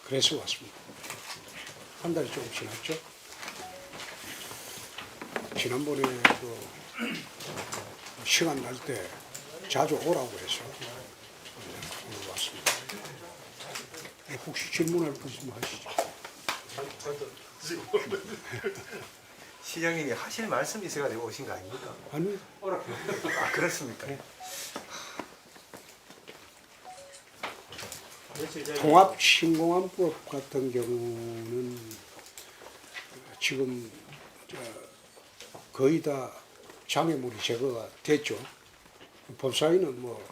그래서 왔습니다. 한 달이 조금 지났죠. 지난번에도 시간 날 때 자주 오라고 해서 오늘 왔습니다. 혹시 질문할 거 있으면 하시죠. 시장님이 하실 말씀이 있어가지고 오신 거 아닙니까? 아니, 아, 그렇습니까? 통합신공항법 같은 경우는 지금 거의 다 장애물이 제거가 됐죠. 법사위는 뭐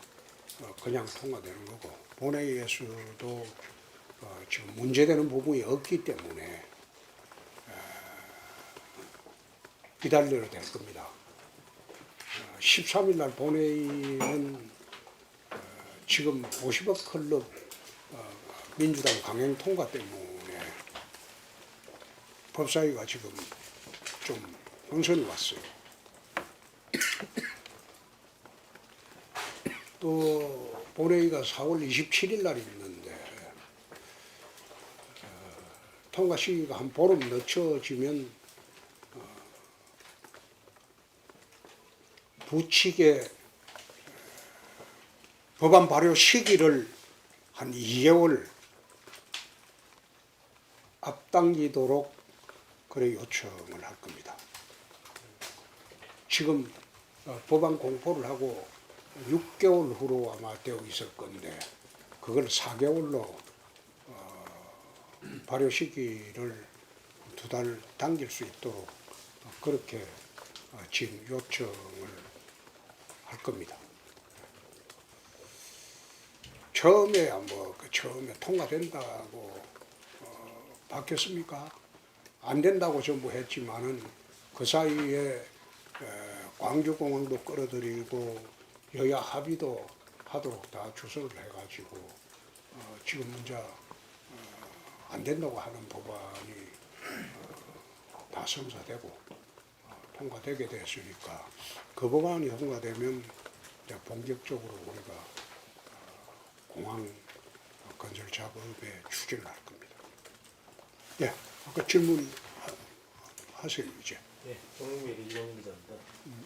그냥 통과되는 거고, 본회의에서도 지금 문제되는 부분이 없기 때문에 기다려야 될 겁니다. 13일 날 본회의는 지금 50억 클럽 민주당 강행 통과 때문에 법사위가 지금 좀 혼선이 왔어요. 또 본회의가 4월 27일 날 있는데 통과 시기가 한 보름 늦춰지면 부칙의 법안 발효 시기를 한 2개월 앞당기도록 그래 요청을 할 겁니다. 지금 법안 공포를 하고 6개월 후로 아마 되어 있을 건데 그걸 4개월로 발효 시기를 2달 당길 수 있도록 그렇게 지금 요청을 할 겁니다. 처음에 처음에 통과된다고 바뀌었습니까? 안 된다고 전부 했지만은 그 사이에 광주공항도 끌어들이고 여야 합의도 하도록 다 주선을 해가지고 지금 이제 안 된다고 하는 법안이 다 성사되고 통과되게 됐으니까 그 법안이 통과되면 이제 본격적으로 우리가 공항 건설 작업에 추진을 할 겁니다. 예, 아까 질문 하세요 이제. 네, 동국미래 이동민 기자입니다.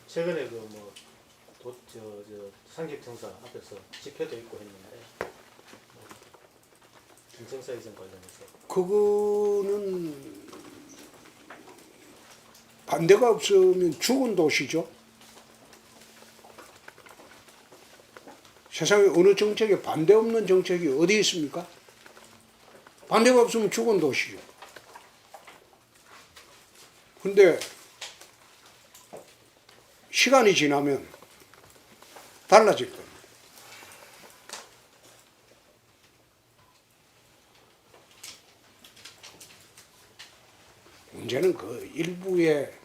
최근에 상직청사 앞에서 집회도 있고 했는데 인증서 이전 관련해서 그거는 반대가 없으면 죽은 도시죠. 세상에 어느 정책에 반대 없는 정책이 어디 있습니까? 반대가 없으면 죽은 도시죠. 근데 시간이 지나면 달라질 겁니다. 문제는 그 일부의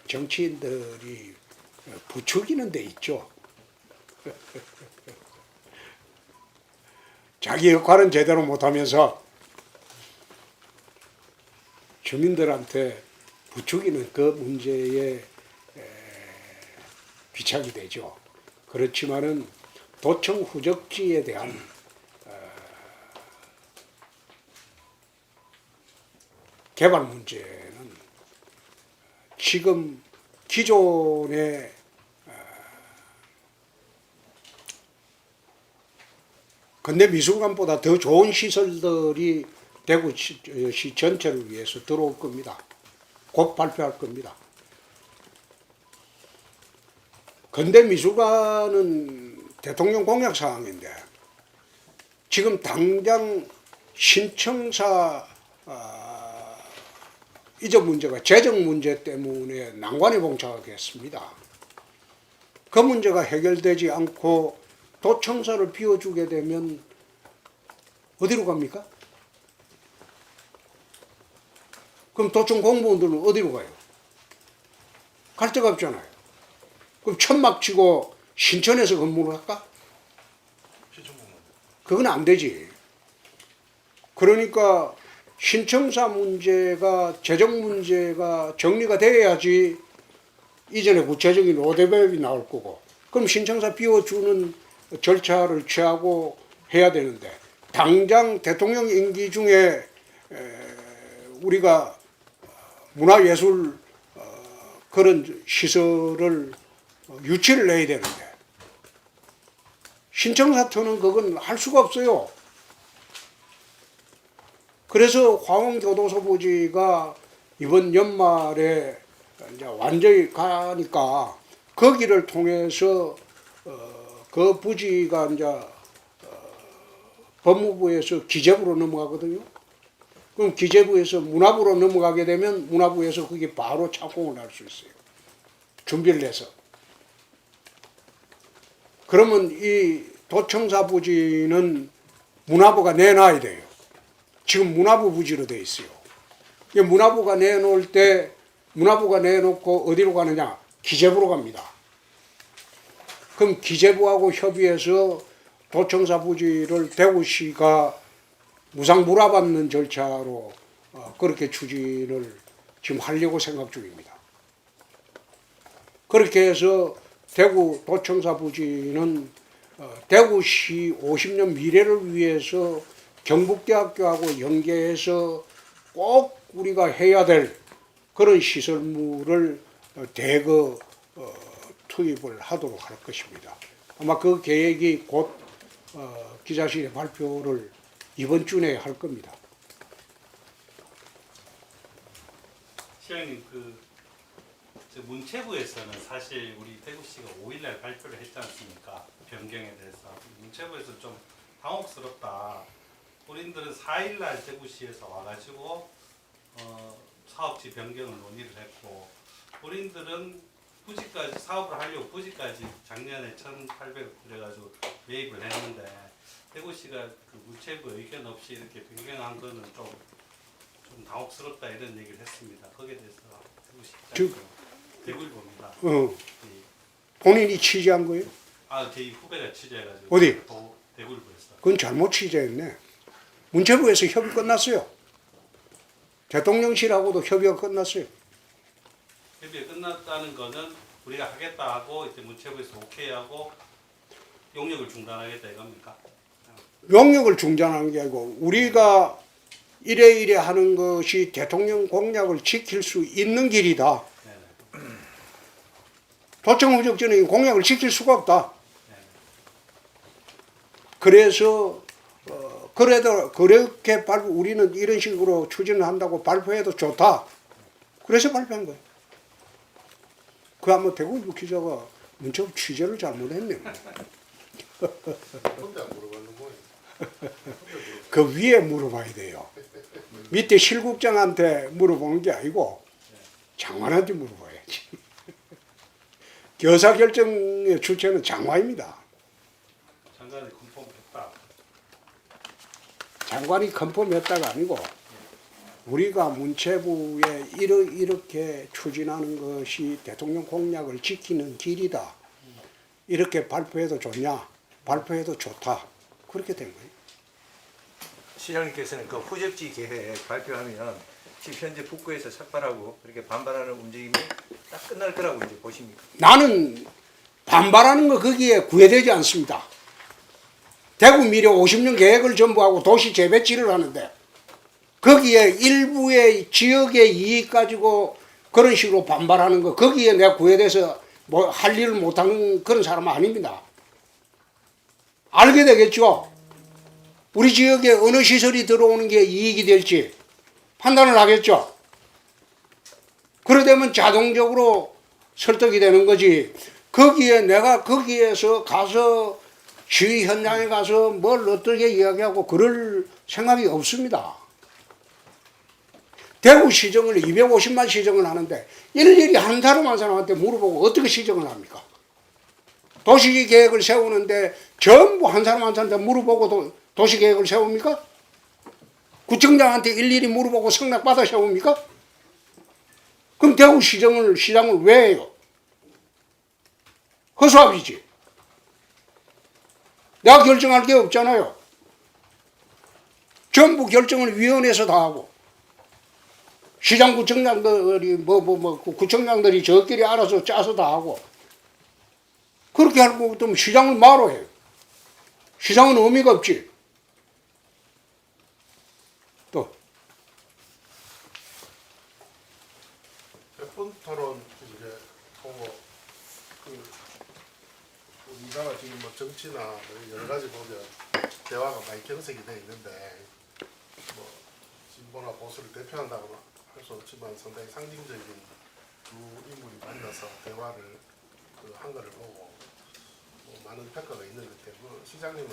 정치인들이 부추기는 데 있죠. 자기 역할은 제대로 못하면서 주민들한테 부추기는 그 문제에 귀착이 되죠. 그렇지만은 도청 후적지에 대한 개발 문제는 지금 기존의 근대미술관보다 더 좋은 시설들이 대구시 전체를 위해서 들어올 겁니다. 곧 발표할 겁니다. 근대미술관은 대통령 공약 사항인데 지금 당장 신청사 이전 문제가 재정 문제 때문에 난관에 봉착하겠습니다. 그 문제가 해결되지 않고 도청사를 비워주게 되면 어디로 갑니까? 그럼 도청 공무원들은 어디로 가요? 갈 데가 없잖아요. 그럼 천막 치고 신천에서 근무를 할까? 그건 안 되지. 그러니까 신청사 문제가 재정 문제가 정리가 돼야지 이전에 구체적인 로드맵이 나올 거고, 그럼 신청사 비워주는 절차를 취하고 해야 되는데 당장 대통령 임기 중에 우리가 문화예술 그런 시설을 유치를 해야 되는데 신청사표는 그건 할 수가 없어요. 그래서 화원교도소 부지가 이번 연말에 이제 완전히 가니까 거기를 통해서 그 부지가 이제 법무부에서 기재부로 넘어가거든요. 그럼 기재부에서 문화부로 넘어가게 되면 문화부에서 그게 바로 착공을 할 수 있어요. 준비를 해서. 그러면 이 도청사 부지는 문화부가 내놔야 돼요. 지금 문화부 부지로 돼 있어요. 문화부가 내놓을 때 문화부가 내놓고 어디로 가느냐? 기재부로 갑니다. 그럼 기재부하고 협의해서 도청사 부지를 대구시가 무상 물어받는 절차로 그렇게 추진을 지금 하려고 생각 중입니다. 그렇게 해서 대구 도청사 부지는 대구시 50년 미래를 위해서 경북대학교하고 연계해서 꼭 우리가 해야 될 그런 시설물을 대거 투입을 하도록 할 것입니다. 아마 그 계획이 곧 기자실에 발표를 이번 주 내에 할 겁니다. 시장님, 저 문체부에서는 사실 우리 대구시가 5일날 발표를 했지 않습니까? 변경에 대해서. 문체부에서 좀 당혹스럽다. 우리들은 4일날 대구시에서 와가지고 사업지 변경을 논의를 했고, 우리들은 부지까지 사업을 하려고 부지까지 작년에 1,800억 그래가지고 매입을 했는데 대구시가 그 문체부 의견 없이 이렇게 변경한 거는 좀 당혹스럽다 이런 얘기를 했습니다. 거기에 대해서 대구시 대구일보입니다. 본인이 취재한 거예요? 저희 후배가 취재해가지고 어디? 대구일보에서. 그건 잘못 취재했네. 문체부에서 협의 끝났어요. 대통령실하고도 협의가 끝났어요. 협의가 끝났다는 거는 우리가 하겠다 하고 이제 문체부에서 오케이하고 용역을 중단하겠다 이겁니까? 용역을 중단하는 게 아니고 우리가 이래 하는 것이 대통령 공약을 지킬 수 있는 길이다. 네네. 도청 후적전의 공약을 지킬 수가 없다. 네네. 그래서 그래도 그렇게 우리는 이런 식으로 추진을 한다고 발표해도 좋다. 그래서 발표한 거예요. 그 아마 대구일보 기자가 문체부 취재를 잘못했네. 혼자 물어봤는 거예요. 그 위에 물어봐야 돼요. 밑에 실국장한테 물어보는 게 아니고 장관한테 물어봐야지. 교사 결정의 주체는 장관입니다. 장관이 컨펌했다. 장관이 컨펌했다가 아니고 우리가 문체부에 이렇게 추진하는 것이 대통령 공약을 지키는 길이다. 이렇게 발표해도 좋냐? 발표해도 좋다. 그렇게 된 거예요. 시장님께서는 그 후적지 계획 발표하면 지금 현재 북구에서 삭발하고 그렇게 반발하는 움직임이 딱 끝날 거라고 이제 보십니까? 나는 반발하는 거 거기에 구애되지 않습니다. 대구 미래 50년 계획을 전부 하고 도시 재배치를 하는데 거기에 일부의 지역의 이익 가지고 그런 식으로 반발하는 거 거기에 내가 구애돼서 뭐 할 일을 못하는 그런 사람은 아닙니다. 알게 되겠죠. 우리 지역에 어느 시설이 들어오는 게 이익이 될지 판단을 하겠죠. 그러되면 자동적으로 설득이 되는 거지. 거기에 내가 거기에서 가서 시위 현장에 가서 뭘 어떻게 이야기하고 그럴 생각이 없습니다. 대구 시정을 250만 시정을 하는데 일일이 한 사람 한 사람한테 물어보고 어떻게 시정을 합니까? 도시계획을 세우는데 전부 한 사람 한 사람한테 물어보고 도시계획을 세웁니까? 구청장한테 일일이 물어보고 승낙받아 세웁니까? 그럼 대구 시장을 왜 해요? 허수아비지. 내가 결정할 게 없잖아요. 전부 결정을 위원회에서 다 하고 시장 구청장들이 구청장들이 저끼리 알아서 짜서 다 하고 그렇게 하고 또 시장을 뭐로 해요? 시장은 의미가 없지. 또 100분 토론 이제 보고 우리나라 지금 뭐 정치나 뭐 여러 가지 보면 대화가 많이 경색이 돼 있는데 뭐 진보나 보수를 대표한다고 할 수 없지만 상당히 상징적인 두 인물이 만나서 대화를 한 거를 보고 뭐 많은 평가가 있는 것 같아요. 시장님은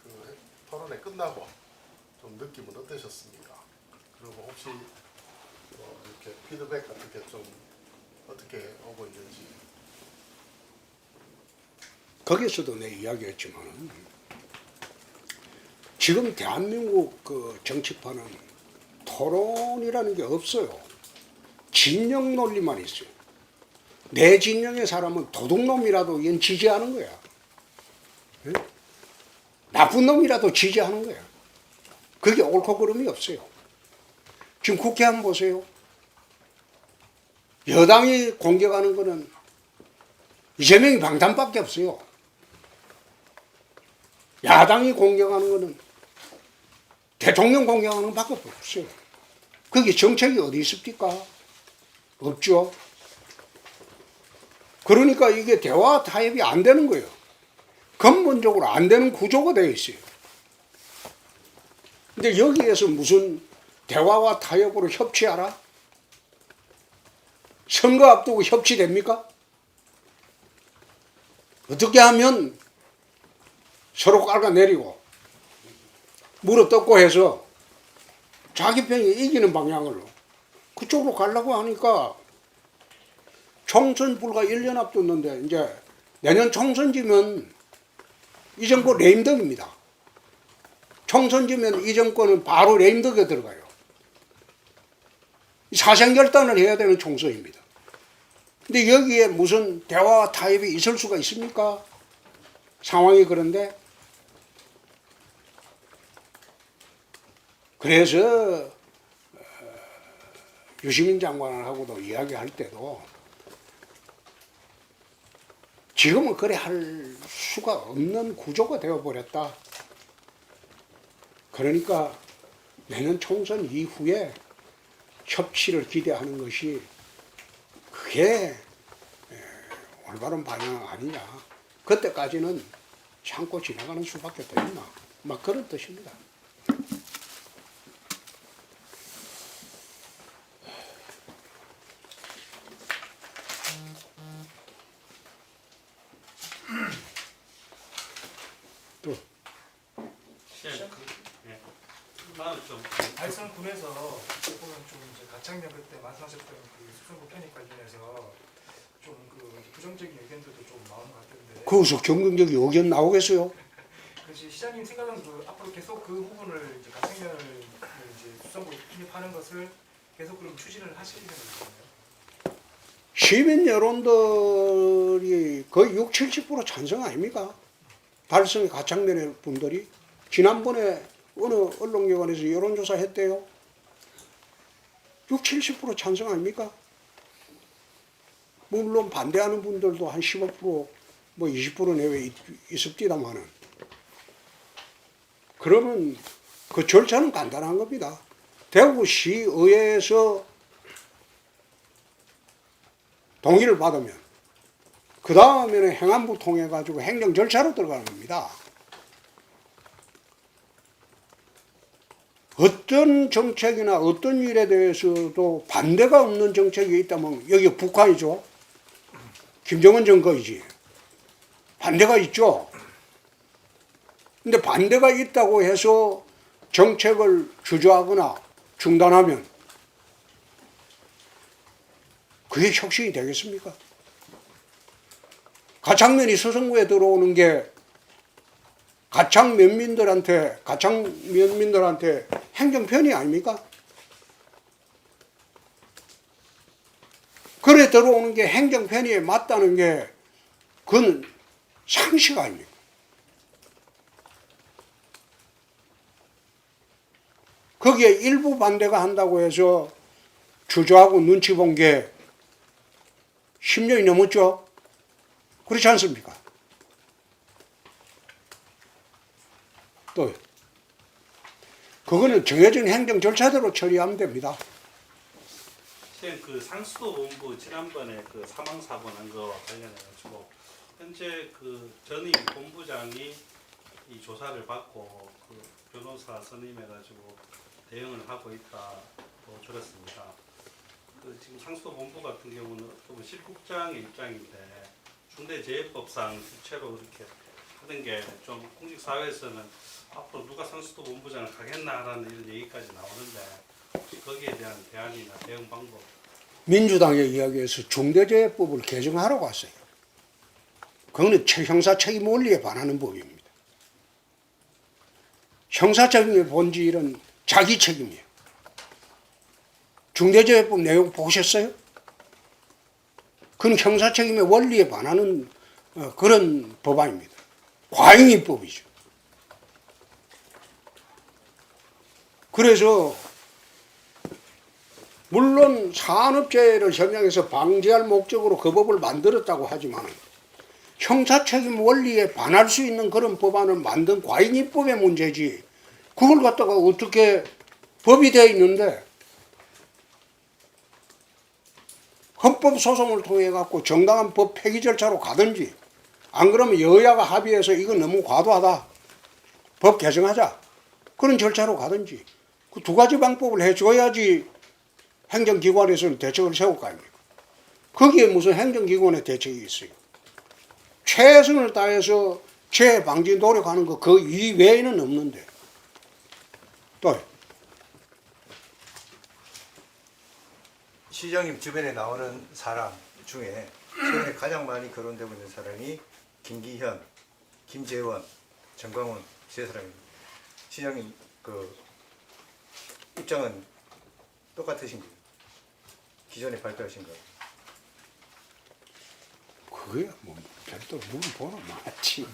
그 토론회 끝나고 좀 느낌은 어떠셨습니까? 그리고 혹시 뭐 이렇게 피드백 같은 게 좀 어떻게 오고 있는지. 거기서도 내 이야기했지만 지금 대한민국 그 정치판은 토론이라는 게 없어요. 진영 논리만 있어요. 내 진영의 사람은 도둑놈이라도 이건 지지하는 거야. 응? 나쁜 놈이라도 지지하는 거야. 그게 옳고 그름이 없어요. 지금 국회 한번 보세요. 여당이 공격하는 거는 이재명이 방탄밖에 없어요. 야당이 공격하는 거는 대통령 공격하는 밖에 없어요. 그게 정책이 어디 있습니까? 없죠. 그러니까 이게 대화 타협이 안 되는 거예요. 근본적으로 안 되는 구조가 되어 있어요. 근데 여기에서 무슨 대화와 타협으로 협치하라? 선거 앞두고 협치됩니까? 어떻게 하면 서로 깔아내리고 무릎 꿇고 해서 자기 편이 이기는 방향으로 그쪽으로 가려고 하니까 총선 불과 1년 앞뒀는데 이제 내년 총선지면 이 정권 레임덕입니다. 총선지면 이 정권은 바로 레임덕에 들어가요. 사생결단을 해야 되는 총선입니다. 근데 여기에 무슨 대화와 타협이 있을 수가 있습니까? 상황이 그런데 그래서 유시민 장관하고도 이야기할 때도 지금은 그래 할 수가 없는 구조가 되어버렸다. 그러니까 내년 총선 이후에 협치를 기대하는 것이 그게 올바른 방향 아니냐. 그때까지는 참고 지나가는 수밖에 더 있나. 막 그런 뜻입니다. 또 다음 좀 알선군에서 보면 좀 이제 가창력 그때 말씀하셨던 그 수성구 편입 관련해서 좀 그 부정적인 의견들도 좀 나오는 것 같은데. 거기서 긍정적 의견 나오겠어요? 그래서 시장님 생각은 그 앞으로 계속 그 부분을 이제 가창력을 이제 수성구 편입하는 것을 계속 그럼 추진을 하시는 거예요? 시민 여론들이 거의 60-70% 찬성 아닙니까? 달성의 가창면의 분들이 지난번에 어느 언론기관에서 여론조사 했대요. 60-70% 찬성 아닙니까? 물론 반대하는 분들도 한 15% 뭐 20% 내외 있습니다만은 그러면 그 절차는 간단한 겁니다. 대구시의회에서 동의를 받으면 그 다음에는 행안부 통해 가지고 행정 절차로 들어가는 겁니다. 어떤 정책이나 어떤 일에 대해서도 반대가 없는 정책이 있다면 여기 북한이죠. 김정은 정권이지. 반대가 있죠. 근데 반대가 있다고 해서 정책을 주저하거나 중단하면 그게 혁신이 되겠습니까? 가창면이 서성구에 들어오는 게 가창 면민들한테 행정편이 아닙니까? 그래 들어오는 게 행정편의에 맞다는 게 그건 상식 아닙니까? 거기에 일부 반대가 한다고 해서 주저하고 눈치 본 게 10년이 넘었죠? 그렇지 않습니까? 또 그거는 정해진 행정 절차대로 처리하면 됩니다. 선생님 그 상수도 본부 지난번에 그 사망 사고 난 거와 관련해 가지고 현재 그 전임 본부장이 이 조사를 받고 그 변호사 선임해 가지고 대응을 하고 있다고 들었습니다. 그 지금 상수도 본부 같은 경우는 어떻게 보면 실국장의 입장인데 중대재해법상 주체로 이렇게 하는 게 좀 공직사회에서는 앞으로 누가 상수도 본부장을 가겠나라는 이런 얘기까지 나오는데 혹시 거기에 대한 대안이나 대응 방법? 민주당의 이야기에서 중대재해법을 개정하라고 했어요. 그거는 형사 책임 원리에 반하는 법입니다. 형사 책임의 본질은 자기 책임이에요. 중대재해법 내용 보셨어요? 그건 형사 책임의 원리에 반하는 그런 법안입니다. 과잉입법이죠. 그래서 물론 산업재해를 현장에서 방지할 목적으로 그 법을 만들었다고 하지만 형사책임 원리에 반할 수 있는 그런 법안을 만든 과잉입법의 문제지 그걸 갖다가 어떻게 법이 되어 있는데 헌법소송을 통해 갖고 정당한 법 폐기 절차로 가든지 안 그러면 여야가 합의해서 이건 너무 과도하다 법 개정하자 그런 절차로 가든지 그 두 가지 방법을 해줘야지 행정기관에서는 대책을 세울 거 아닙니까? 거기에 무슨 행정기관의 대책이 있어요. 최선을 다해서 재해 방지 노력하는 거 그 이외에는 없는데 또 시장님 주변에 나오는 사람 중에 최근에 가장 많이 거론되고 있는 사람이 김기현, 김재원, 정광훈 세 사람입니다. 시장님 그 입장은 똑같으신가요? 기존에 발표하신 거. 그거야 뭐 별도 물어보나 많지.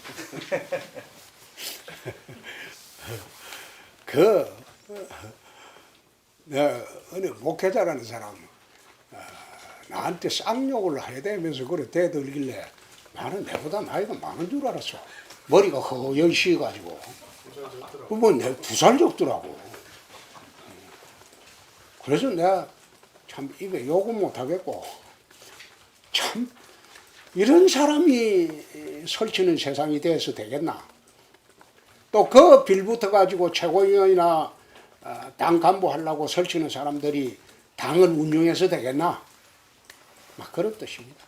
내가 어느 목회자라는 사람 나한테 쌍욕을 해야 되면서 그래 대들길래 나는 내보다 나이가 많은 줄 알았어. 머리가 허연 씌어가지고 그뭐 내 2살 적더라고. 그래서 내가 참 입에 욕은 못하겠고 참 이런 사람이 설치는 세상이 돼서 되겠나. 또 그 빌부터 가지고 최고위원이나 당 간부 하려고 설치는 사람들이 당을 운영해서 되겠나. 막 그런 뜻입니다.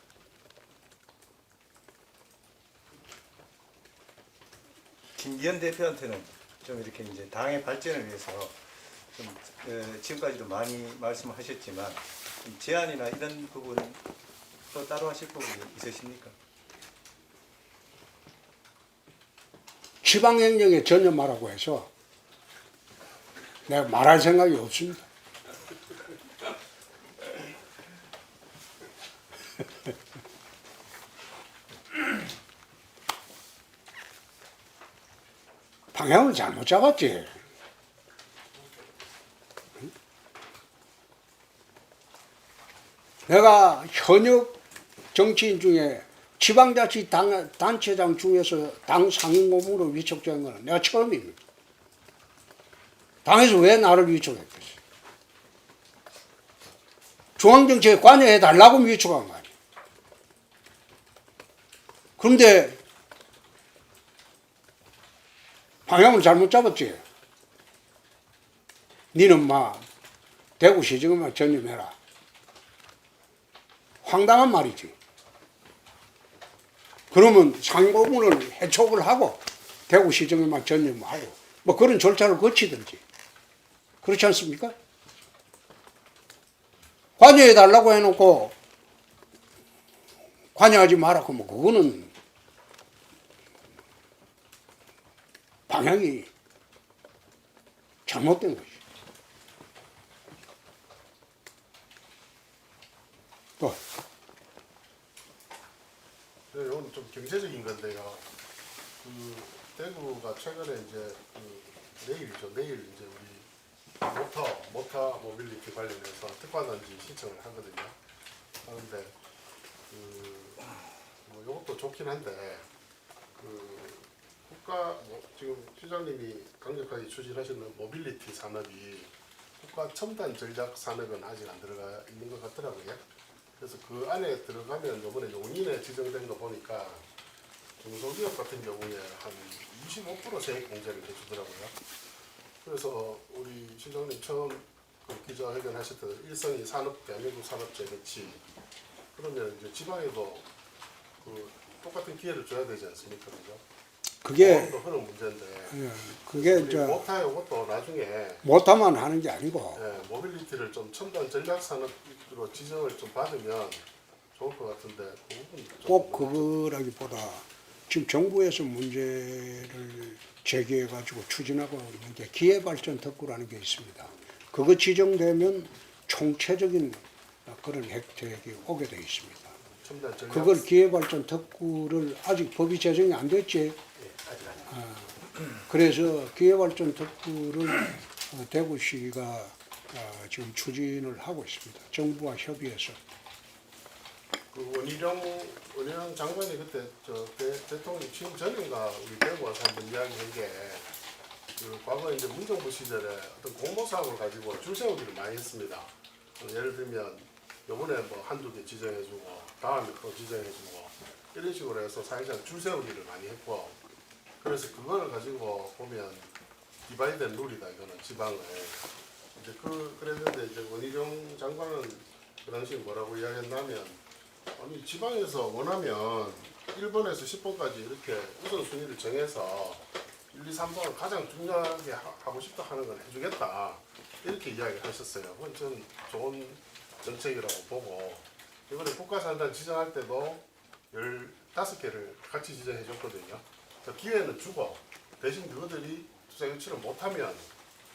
김기현 대표한테는 좀 이렇게 이제 당의 발전을 위해서 좀 지금까지도 많이 말씀하셨지만 좀 제안이나 이런 부분은 또 따로 하실 부분이 있으십니까? 지방행정에 전념하라고 해서 내가 말할 생각이 없습니다. 방향을 잘못 잡았지. 내가 현역 정치인 중에 지방자치단체장 중에서 당 상임고문으로 위촉된 건 내가 처음입니다. 당에서 왜 나를 위촉했겠어요? 중앙정치에 관여해달라고 위촉한 거 아니에요. 그런데 방향을 잘못 잡았지. 니는 막 대구시정에만 전념해라. 황당한 말이지. 그러면 상고문을 해촉을 하고 대구시정에만 전념하고 뭐 그런 절차를 거치든지 그렇지 않습니까? 관여해달라고 해놓고 관여하지 마라 그러면 그거는 방향이 잘못된 것이죠. 또 네, 이건 좀 경제적인 건데요. 그 대구가 최근에 이제 내일이죠. 내일 이제 우리 모터 모빌리티 관련해서 특화단지 신청을 하거든요. 하는데 뭐 이것도 좋긴 한데 지금 시장님이 강력하게 추진하시는 모빌리티 산업이 국가 첨단 전략 산업은 아직 안 들어가 있는 것 같더라고요. 그래서 그 안에 들어가면 이번에 용인에 지정된 거 보니까 중소기업 같은 경우에 한 25% 세액 공제를 해주더라고요. 그래서 우리 시장님 처음 그 기자회견 하셨던 일성이 산업 대한민국 산업재 배치 그러면 이제 지방에도 그 똑같은 기회를 줘야 되지 않습니까, 그죠? 그게 보험도 그런 문제인데 그게 우리 이제 못하요 것도 나중에 못하면 하는 게 아니고 모빌리티를 좀 첨단 전략 산업으로 지정을 좀 받으면 좋을 것 같은데 그 부분이 좀 꼭 그거라기보다 지금 정부에서 문제를 제기해 가지고 추진하고 있는 게 기회발전 특구라는 게 있습니다. 그거 지정되면 총체적인 그런 혜택이 오게 되어 있습니다. 첨단 전략 그걸 기회발전 특구를 아직 법이 제정이 안 됐지. 그래서 기회발전 특구를 대구시가 지금 추진을 하고 있습니다. 정부와 협의해서. 그 원희룡 장관이 그때 대통령 취임 전인가 우리 대구 와서 한번 이야기한 게 그 과거 이제 문정부 시절에 어떤 공모 사업을 가지고 줄 세우기를 많이 했습니다. 예를 들면 요번에 뭐 한두 개 지정해주고 다음에 또 지정해주고 이런 식으로 해서 사실상 줄 세우기를 많이 했고 그래서 그거를 가지고 보면 디바이드 룰이다 이거는 지방을 이제 그랬는데 이제 원희룡 장관은 그 당시에 뭐라고 이야기했냐면 아니 지방에서 원하면 1번에서 10번까지 이렇게 우선순위를 정해서 1, 2, 3번을 가장 중요하게 하고 싶다 하는 건 해주겠다 이렇게 이야기를 하셨어요. 그건 전 좋은 정책이라고 보고 이번에 국가산단 지정할 때도 15개를 같이 지정해 줬거든요. 기회는 주고 대신 그것들이 투자 유치를 못하면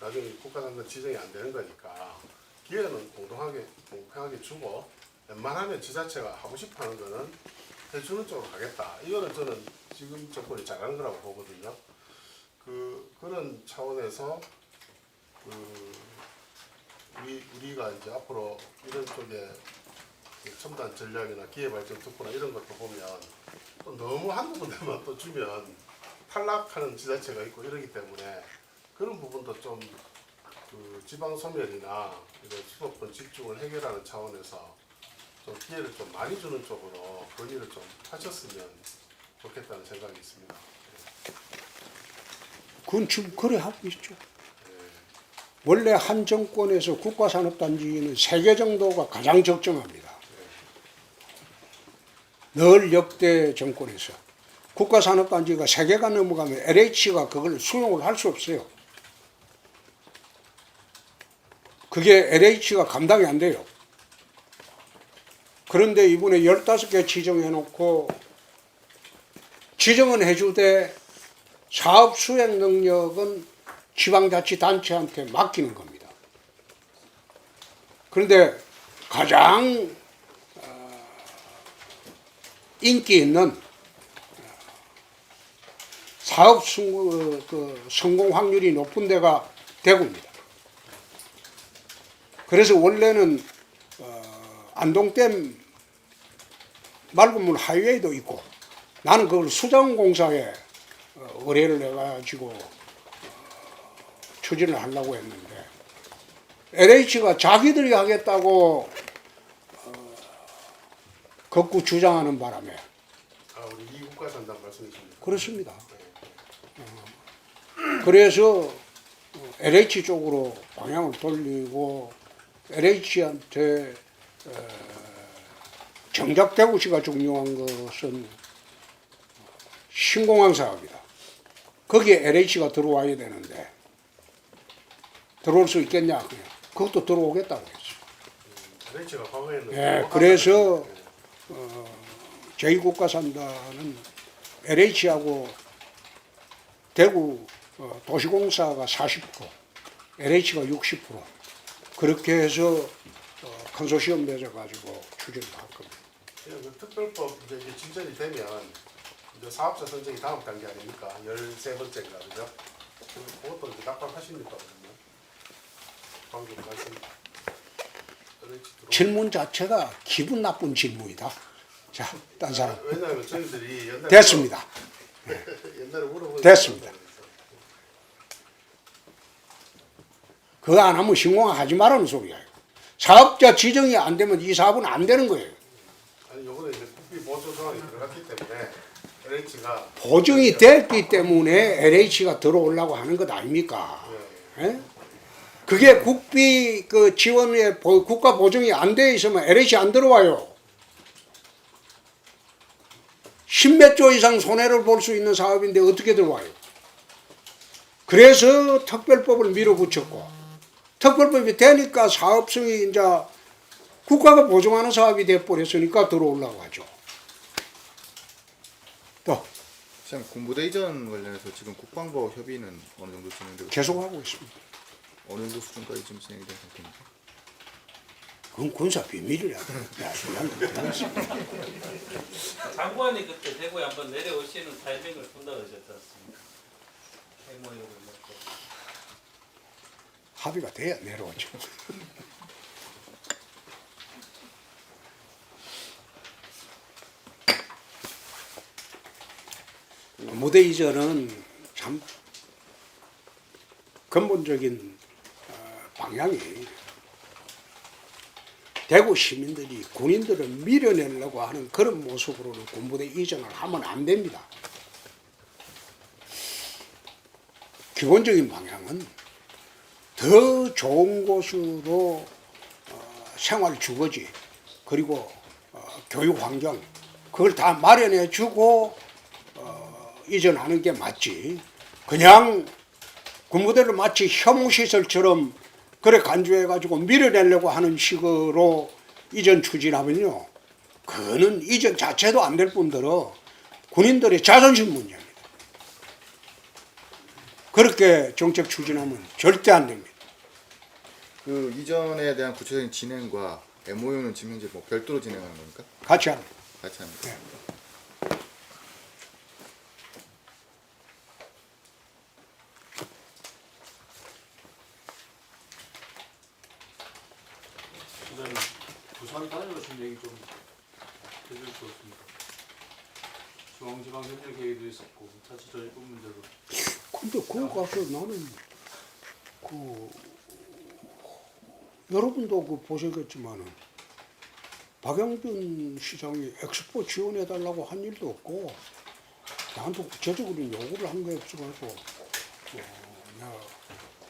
나중에 국가산단 지정이 안 되는 거니까 기회는 공평하게 주고 웬만하면 지자체가 하고 싶어 하는 거는 해주는 쪽으로 가겠다. 이거는 저는 지금 정권이 잘하는 거라고 보거든요. 그런 차원에서 우리가 이제 앞으로 이런 쪽에 첨단 전략이나 기회발전 특구나 이런 것도 보면 또 너무 한두 군데만 또 주면 탈락하는 지자체가 있고 이러기 때문에 그런 부분도 좀 지방 소멸이나 이런 수도권 집중을 해결하는 차원에서 좀 기회를 좀 많이 주는 쪽으로 건의를 좀 하셨으면 좋겠다는 생각이 있습니다. 그건 지금 그래 하고 있죠. 원래 한 정권에서 국가산업단지는 3개 정도가 가장 적정합니다. 늘 역대 정권에서 국가산업단지가 3개가 넘어가면 LH가 그걸 수용을 할 수 없어요. 그게 LH가 감당이 안 돼요. 그런데 이번에 15개 지정해놓고 지정은 해주되 사업 수행 능력은 지방자치단체한테 맡기는 겁니다. 그런데 가장 인기 있는 사업 성공 확률이 높은 데가 대구입니다. 그래서 원래는 안동댐 맑은물 하이웨이도 있고 나는 그걸 수자원공사에 의뢰를 해가지고 추진을 하려고 했는데 LH가 자기들이 하겠다고 거꾸 주장하는 바람에 우리 이국가산단 말씀이십니까? 그렇습니다. 그래서 LH 쪽으로 방향을 돌리고 LH한테 정작 대구시가 중요한 것은 신공항 사업이다. 거기에 LH가 들어와야 되는데 들어올 수 있겠냐? 그것도 들어오겠다고 했어요. LH가 과거에는 예, 그래서 제2국가산단은 LH하고 대구 도시공사가 40%, LH가 60% 그렇게 해서 컨소시엄 맺어가지고 추진을 할 겁니다. 그 특별법 이제 진전이 되면 이제 사업자 선정이 다음 단계 아닙니까? 13번째인가 그죠? 그것도 이제 납득하십니까 그러면? 방금 말씀 질문 자체가 기분 나쁜 질문이다. 자, 딴 사람 왜냐하면 저희들이 옛날에 됐습니다. 옛날에 물어보니까 됐습니다. 그거 안 하면 신공하지 말라는 소리야. 사업자 지정이 안 되면 이 사업은 안 되는 거예요. 아니 요번에 이제 국비 보조 조항이 들어갔기 때문에 LH가 보증이 됐기 때문에 LH가 들어오려고 하는 것 아닙니까? 예? 그게 국비 그 지원에 국가 보증이 안 돼 있으면 LH 안 들어와요. 10몇 조 이상 손해를 볼 수 있는 사업인데 어떻게 들어와요? 그래서 특별법을 밀어붙였고, 특별법이 되니까 사업성이 이제 국가가 보증하는 사업이 돼버렸으니까 들어오려고 하죠. 또 시장 군부대 이전 관련해서 지금 국방부 협의는 어느 정도 진행되고 계속하고 있습니다. 어느 정도 수준까지 지금 진행이 된 상태입니까? 그건 군사 비밀이라. 장관이 그때 대구에 한번 내려오시는 타이밍을 본다 그러셨지 않습니까? 해모욕을 먹고. 합의가 돼야 내려오죠. 무대 이전은 참 근본적인 방향이 대구 시민들이 군인들을 밀어내려고 하는 그런 모습으로는 군부대 이전을 하면 안 됩니다. 기본적인 방향은 더 좋은 곳으로 생활 주거지 그리고 교육 환경 그걸 다 마련해 주고 이전하는 게 맞지. 그냥 군부대를 마치 혐오시설처럼 그래 간주해가지고 밀어내려고 하는 식으로 이전 추진하면요. 그거는 이전 자체도 안 될 뿐더러 군인들의 자존심 문제입니다. 그렇게 정책 추진하면 절대 안 됩니다. 그 이전에 대한 구체적인 진행과 MOU는 지금 현재 뭐 별도로 진행하는 겁니까? 같이 합니다. 같이 합니다. 네. 시장님 부산 다녀오신 얘기 좀 해줄 수 없습니까? 중앙지방 협력 회의도 있었고 자치조직법 문제도 근데 거기 가서 나는 여러분도 보셨겠지만은 박영준 시장이 엑스포 지원해달라고 한 일도 없고 나한테 구체적으로 요구를 한 게 없어가지고 내가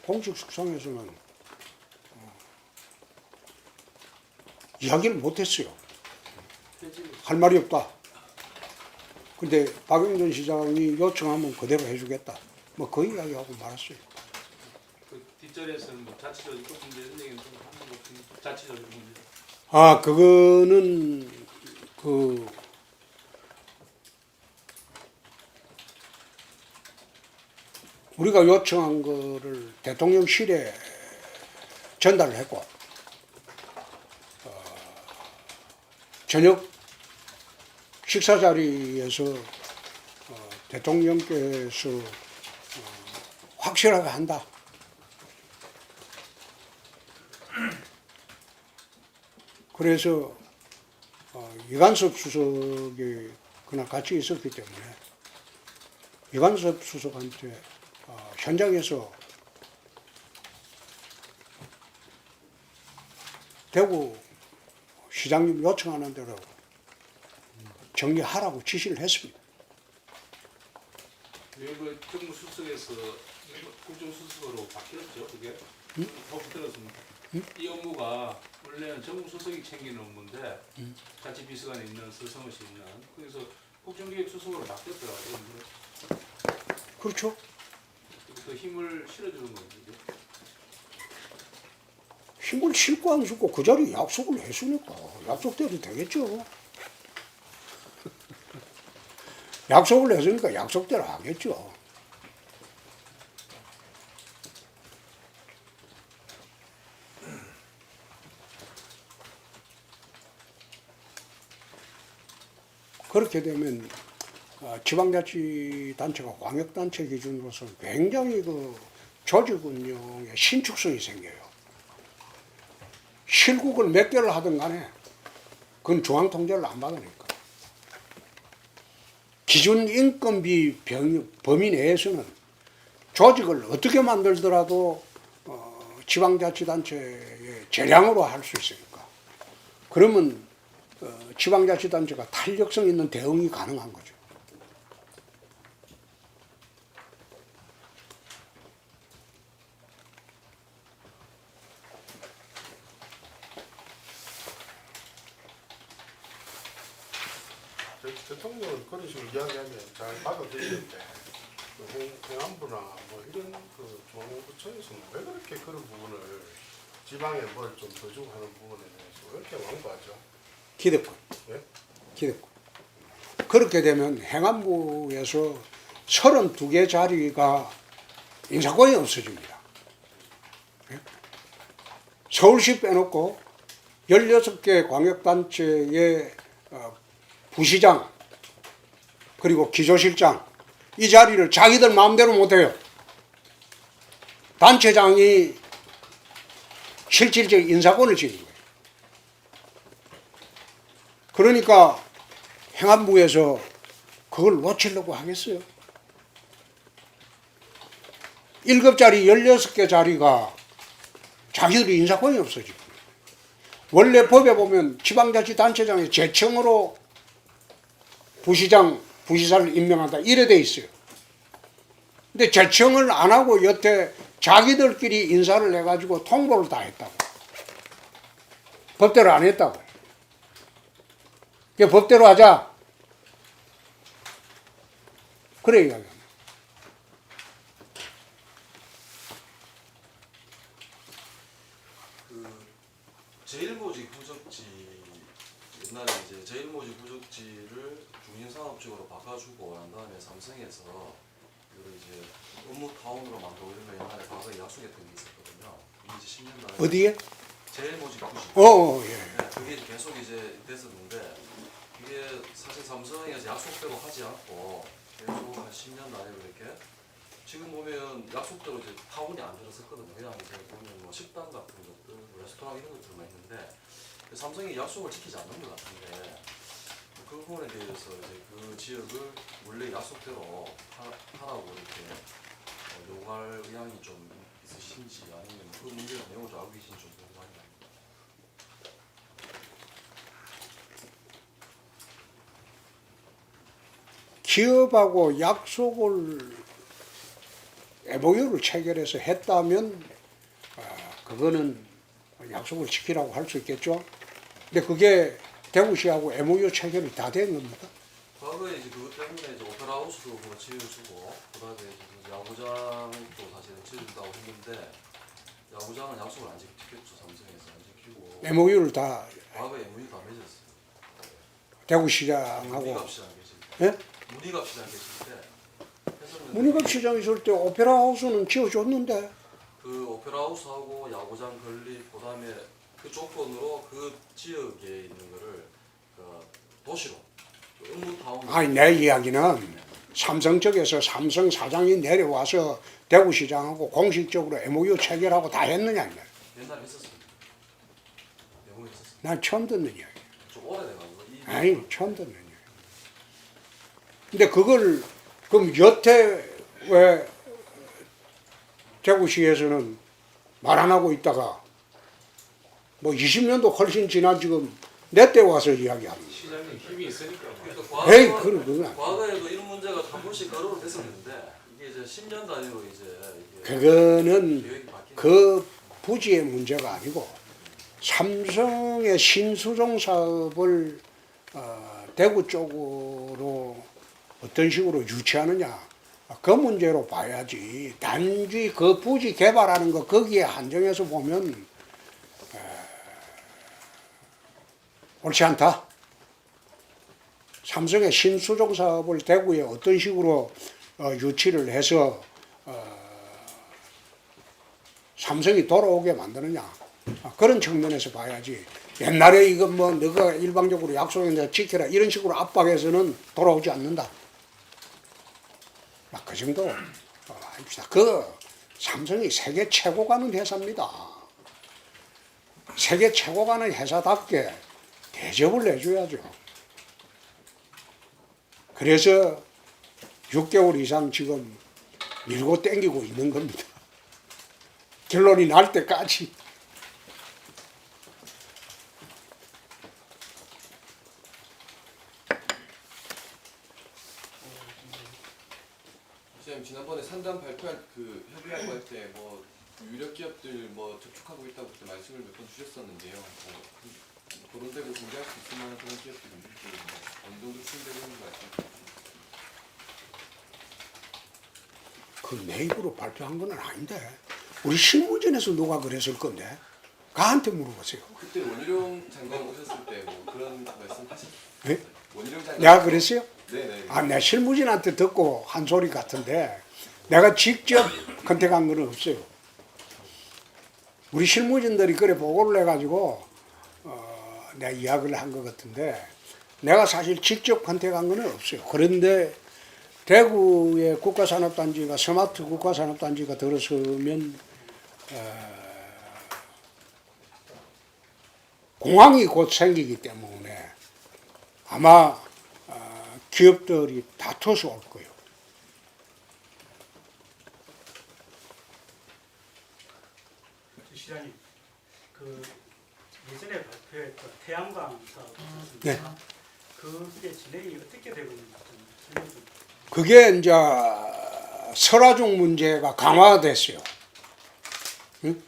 공식 석상에서는 이야기를 못했어요. 할 말이 없다. 근데 박영준 시장이 요청하면 그대로 해주겠다. 뭐 그 이야기하고 말았어요. 그 뒷자리에서는 뭐 자치조직법 문제 이런 얘기는 좀 하는 거 없습니까? 자치조직 문제. 아, 그거는 우리가 요청한 거를 대통령실에 전달을 했고 저녁 식사 자리에서 대통령께서 확실하게 한다. 그래서 이관섭 수석이 그날 같이 있었기 때문에 이관섭 수석한테 현장에서 대구 시장님 요청하는 대로 정리하라고 지시를 했습니다. 그 정무수석에서 국정수석으로 바뀌었죠, 그게? 혹시 들었습니까? 이 업무가 원래는 정무수석이 챙기는 업무인데 자치 비서관에 있는 서성호 씨 있는 그래서 국정기획수석으로 바뀌었더라고요. 그렇죠? 그 힘을 실어주는 거죠. 힘을 실고 안 실고 그 자리에 약속을 했으니까 약속대로 되겠죠. 약속을 했으니까 약속대로 하겠죠. 그렇게 되면 지방자치단체가 광역단체 기준으로서 굉장히 조직 운영에 신축성이 생겨요. 실국을 몇 개를 하든 간에 그건 중앙통제를 안 받으니까. 기준 인건비 범위 내에서는 조직을 어떻게 만들더라도 지방자치단체의 재량으로 할 수 있으니까. 그러면 지방자치단체가 탄력성 있는 대응이 가능한 거죠. 대통령은 그런 식으로 이야기하면 잘 받아들이는데 행안부나 뭐 이런 그 중앙부처에서는 왜 그렇게 그런 부분을 지방에 뭘 좀 더 주고 하는 부분에 대해서 왜 이렇게 완고하죠? 기득권. 예? 기득권. 그렇게 되면 행안부에서 32개 자리가 인사권이 없어집니다. 예? 서울시 빼놓고 16개 광역단체의 부시장 그리고 기조실장 이 자리를 자기들 마음대로 못해요. 단체장이 실질적 인사권을 지닌 거예요. 그러니까 행안부에서 그걸 놓치려고 하겠어요. 1급짜리 16개 자리가 자기들이 인사권이 없어지고 원래 법에 보면 지방자치단체장의 제청으로 부시장, 부시사를 임명한다 이래 돼 있어요. 근데 제청을 안 하고 여태 자기들끼리 인사를 해가지고 통보를 다 했다고. 법대로 안 했다고. 법대로 하자. 그래 이야기합니다. 제1모직 부적지 옛날에 이제 제1모직 부적지를 중인산업적으로 바꿔주고 난 다음에 삼성에서 그걸 이제 업무타운으로 만들고 이런 거 옛날에 과거에 약속했던 게 있었거든요. 이게 이제 10년 전에 어디에? 제1모직 부지. 예. 네, 그게 계속 이제 됐었는데 이게 사실 삼성에서 약속대로 하지 않고 계속 한 10년 단위로 이렇게 지금 보면 약속대로 이제 타운이 안 들었었거든요. 그냥 이제 보면 뭐 식당 같은 것들, 레스토랑 이런 것들만 있는데 삼성이 약속을 지키지 않는 것 같은데 그 부분에 대해서 이제 그 지역을 원래 약속대로 하라고 이렇게 요구할 의향이 좀 있으신지 아니면 그 문제 내용을 좀 알고 계신지 좀 궁금합니다. 기업하고 약속을 MOU를 체결해서 했다면 그거는 약속을 지키라고 할 수 있겠죠. 근데 그게 대구시하고 MOU 체결이 다 된 겁니까? 과거에 이제 그것 때문에 이제 오페라하우스도 뭐 지어주고 그다음에 이제 야구장도 사실은 지어준다고 했는데 야구장은 약속을 안 지켰죠. 삼성에서 안 지키고 MOU를 다 과거에 MOU 다 맺었어요. 대구시장하고 문희갑 시장 계실 예? 때 문희갑 시장 계실 때 했었는데 문희갑 시장 있을 때 오페라 하우스는 지어줬는데 그 오페라하우스하고 야구장 건립 그다음에 그 조건으로 그 지역에 있는 거를 그 도시로 업무타운 아니 내 이야기는 삼성 쪽에서 삼성 사장이 내려와서 대구시장하고 공식적으로 MOU 체결하고 다 했느냐 이 말이야. 옛날에 했었습니다. 영어 했었어요. 난 처음 듣는 이야기. 좀 오래돼가지고 아니 처음 듣는 이야기. 근데 그걸 그럼 여태 왜 대구시에서는 말 안 하고 있다가 뭐 20년도 훨씬 지나 지금 내 때 와서 이야기하는 거야. 시장님 힘이 있으니까. 그러니까 에이 그건 아니야. 과거에도 이런 문제가 한 번씩 거론을 됐었는데 이게 이제 10년 단위로 이제 이게 그거는 계획이 바뀌는 그 부지의 문제가 아니고 삼성의 신수종 사업을 대구 쪽으로 어떤 식으로 유치하느냐 그 문제로 봐야지 단지 그 부지 개발하는 거 거기에 한정해서 보면 옳지 않다. 삼성의 신수종 사업을 대구에 어떤 식으로 유치를 해서 삼성이 돌아오게 만드느냐 그런 측면에서 봐야지 옛날에 이거 뭐 너가 일방적으로 약속했는데 지켜라 이런 식으로 압박해서는 돌아오지 않는다. 그 정도 합시다. 그 삼성이 세계 최고 가는 회사입니다. 세계 최고 가는 회사답게 대접을 해줘야죠. 그래서 6개월 이상 지금 밀고 땡기고 있는 겁니다. 결론이 날 때까지. 선생님 지난번에 산단 발표할 그 협의하고 할 때 뭐 유력 기업들 뭐 접촉하고 있다고 그때 말씀을 몇 번 주셨었는데요. 거론되고 공개할 수 있을 만한 그런 기업들이 어느 정도 추진되고 있는 거 말씀. 그 네이버로 발표한 건 아닌데 우리 실무진에서 누가 그랬을 건데 가한테 물어보세요. 그때 원희룡 장관 오셨을 때 뭐 그런 말씀 하셨어요? 네? 원희룡 장관. 내가 그랬어요? 네네. 아, 내가 실무진한테 듣고 한 소리 같은데 내가 직접 컨택한 건 없어요. 우리 실무진들이 그래 보고를 해가지고 내가 이야기를 한 것 같은데 내가 사실 직접 컨택한 건 없어요. 그런데 대구의 국가산업단지가 스마트 국가산업단지가 들어서면 공항이 곧 생기기 때문에 아마 기업들이 다퉈서 올 거예요. 시장님, 그 예전에 발표했던 태양광 사업 있었습니다. 네. 그게 진행이 어떻게 되고 있는지 좀 설명 좀. 그게 이제 설화중 문제가 강화됐어요. 응?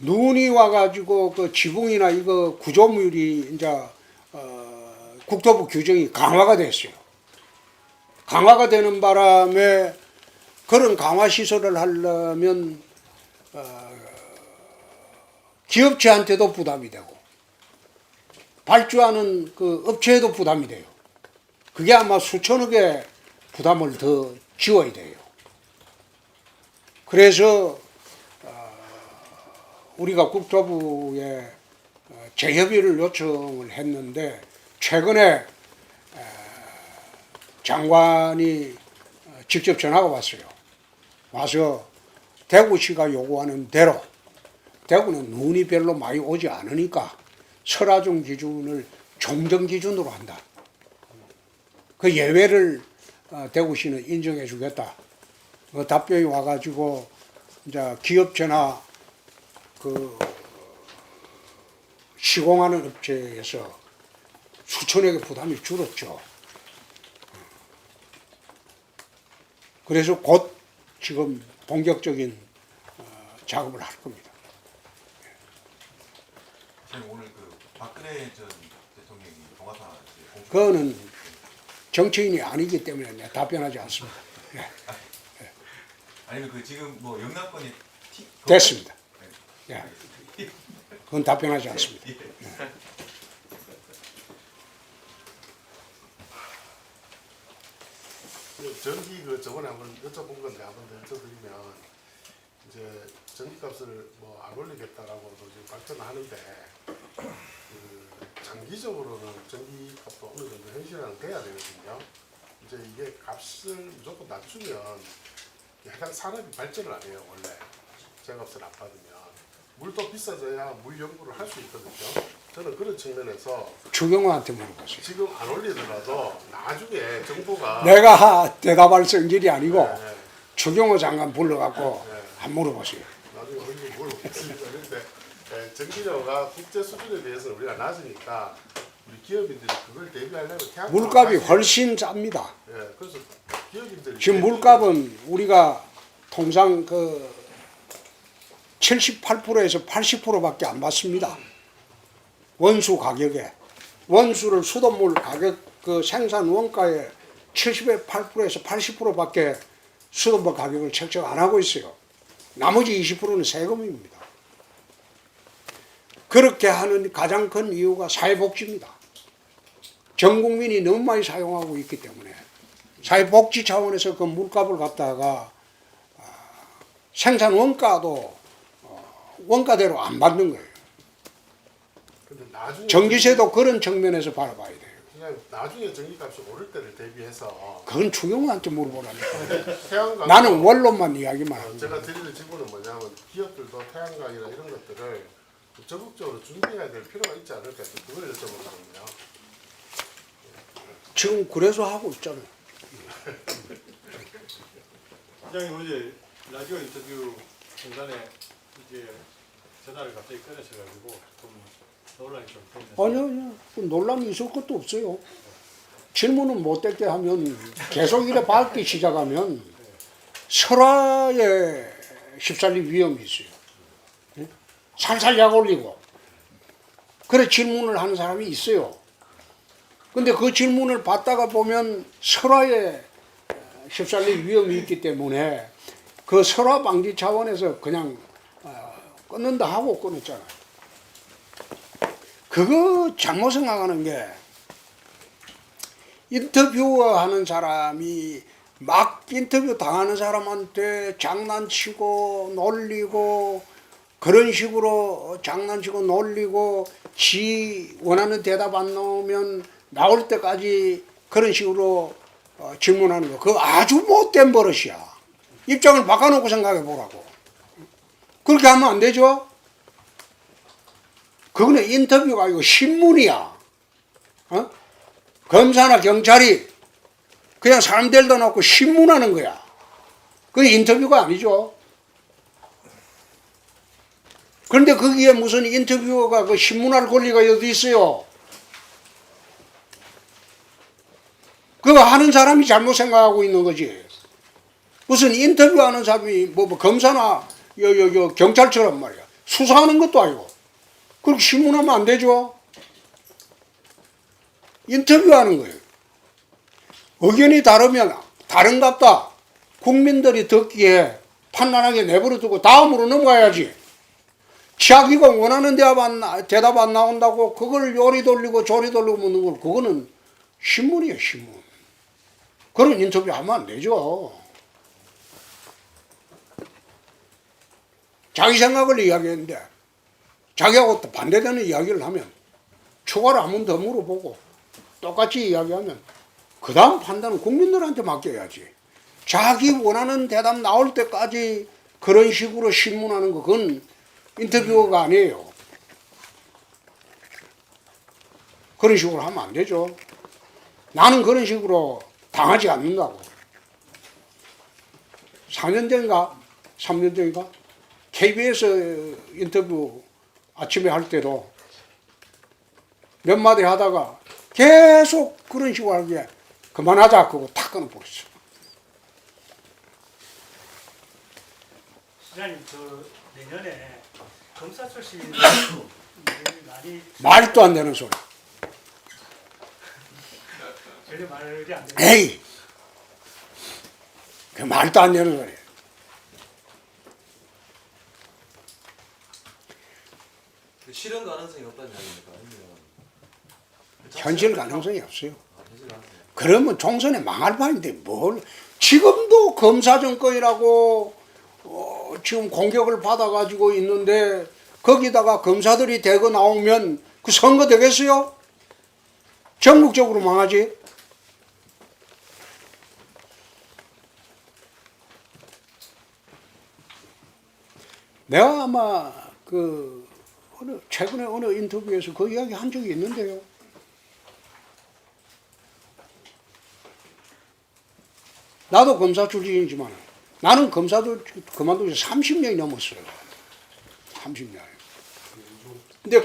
눈이 와가지고 그 지붕이나 이거 구조물이 이제 국토부 규정이 강화가 됐어요. 강화가 되는 바람에 그런 강화 시설을 하려면 기업체한테도 부담이 되고 발주하는 그 업체에도 부담이 돼요. 그게 아마 수천억의 부담을 더 지워야 돼요. 그래서 우리가 국토부에 재협의를 요청을 했는데 최근에 장관이 직접 전화가 왔어요. 와서 대구시가 요구하는 대로 대구는 눈이 별로 많이 오지 않으니까 설화중 기준을 종정 기준으로 한다. 그 예외를 대구시는 인정해 주겠다. 그 답변이 와가지고 이제 기업체나 그 시공하는 업체에서 수천억의 부담이 줄었죠. 그래서 곧 지금 본격적인 작업을 할 겁니다. 오늘 그 박근혜 전 대통령이 동아산 그거는 정치인이 아니기 때문에 내가 답변하지 않습니다. 예. 아니면 그 지금 뭐 영남권이 됐습니다. 예. 그건 답변하지 않습니다. 전기 그 저번에 한번 여쭤본 건데 한번 더 여쭤드리면 이제 전기값을 뭐 안 올리겠다라고도 지금 발표는 하는데 그 장기적으로는 전기값도 어느 정도 현실화는 돼야 되거든요. 이제 이게 값을 무조건 낮추면 해당 산업이 발전을 안 해요. 원래 제값을 안 받으면 물도 비싸져야 물 연구를 할 수 있거든요. 저는 그런 측면에서 추경호한테 물어보세요. 지금 안 올리더라도 나중에 정부가 내가 대답할 성질이 아니고 네. 추경호 장관 불러갖고 네. 한 물어보세요. 나중에 얼굴 물어보겠습니다. 그런데 전기료가 국제 수준에 비해서는 우리가 낮으니까 우리 기업인들이 그걸 대비하려면 태양광 물값이 가스- 훨씬 쌉니다. 예, 그래서 기업인들이 지금 물값은 우리가 통상 그 78%에서 80%밖에 안 받습니다. 원수 가격에 원수를 수돗물 가격 그 생산 원가의 78%에서 80%밖에 수돗물 가격을 책정 안 하고 있어요. 나머지 20%는 세금입니다. 그렇게 하는 가장 큰 이유가 사회복지입니다. 전 국민이 너무 많이 사용하고 있기 때문에 사회복지 차원에서 그 물값을 갖다가 생산 원가도 원가대로 안 받는 거예요. 근데 나중에 전기세도 그런 측면에서 바라봐야 돼요. 그냥 나중에 전기값이 오를 때를 대비해서 그건 추경호한테 물어보라니까. 태양광 나는 원론만 이야기만 합니다. 제가 드리는 질문은 뭐냐면 기업들도 태양광이나 이런 것들을 적극적으로 준비해야 될 필요가 있지 않을까 해서 그걸 여쭤보거든요. 지금 그래서 하고 있잖아요. 부장님 어제 라디오 인터뷰 중간에 이제 전화를 갑자기 끊으셔가지고 좀 논란이 좀 됐는데. 아니요. 그 논란이 있을 것도 없어요. 질문은 못되게 하면 계속 이래 밝기 시작하면 설화에 휩쓸릴 위험이 있어요. 예? 살살 약 올리고. 그래 질문을 하는 사람이 있어요. 근데 그 질문을 받다가 보면 설화에 휩쓸릴 위험이 있기 때문에 그 설화 방지 차원에서 그냥 끊는다 하고 끊었잖아요. 그거 잘못 생각하는 게 인터뷰하는 사람이 막 인터뷰 당하는 사람한테 장난치고 놀리고 그런 식으로 장난치고 놀리고 지 원하는 대답 안 나오면 나올 때까지 그런 식으로 질문하는 거 그거 아주 못된 버릇이야. 입장을 바꿔놓고 생각해 보라고. 그렇게 하면 안 되죠? 그거는 인터뷰가 아니고 신문이야. 어? 검사나 경찰이 그냥 사람 데려다 놓고 신문하는 거야. 그게 인터뷰가 아니죠. 그런데 거기에 무슨 인터뷰가 그 신문할 권리가 어디 있어요? 그거 하는 사람이 잘못 생각하고 있는 거지. 무슨 인터뷰하는 사람이 뭐 검사나 경찰처럼 말이야. 수사하는 것도 아니고. 그렇게 신문하면 안 되죠. 인터뷰하는 거예요. 의견이 다르면 다른갑다. 국민들이 듣기에 판단하게 내버려 두고 다음으로 넘어가야지. 자기가 원하는 대답 안 나온다고 그걸 요리 돌리고 조리 돌리고 묻는 걸 그거는 신문이에요, 신문. 그런 인터뷰 하면 안 되죠. 자기 생각을 이야기했는데 자기하고 또 반대되는 이야기를 하면 추가로 한 번 더 물어보고 똑같이 이야기하면 그 다음 판단은 국민들한테 맡겨야지. 자기 원하는 대답 나올 때까지 그런 식으로 신문하는 거 그건 인터뷰가 아니에요. 그런 식으로 하면 안 되죠. 나는 그런 식으로 당하지 않는다고. 4년 전인가 3년 전인가 KBS 인터뷰 아침에 할 때도 몇 마디 하다가 계속 그런 식으로 하기에 그만하자 그거 탁 끊어버렸어. 시장님 저 내년에 검사 출신 많이 말도 안 되는 소리. 전혀 말이 안 되는. 에이, 그 말도 안 되는 소리. 실현 가능성이 없다는 이야기입니까? 아니면 현실 가능성이 없어요. 현실 가능성이 그러면 총선에 망할 판인데 뭘 지금도 검사 정권이라고 지금 공격을 받아가지고 있는데 거기다가 검사들이 대거 나오면 그 선거 되겠어요? 전국적으로 망하지. 내가 아마 최근에 어느 인터뷰에서 그 이야기 한 적이 있는데요. 나도 검사 출신이지만 나는 검사도 그만두고 30년이 넘었어요. 30년. 근데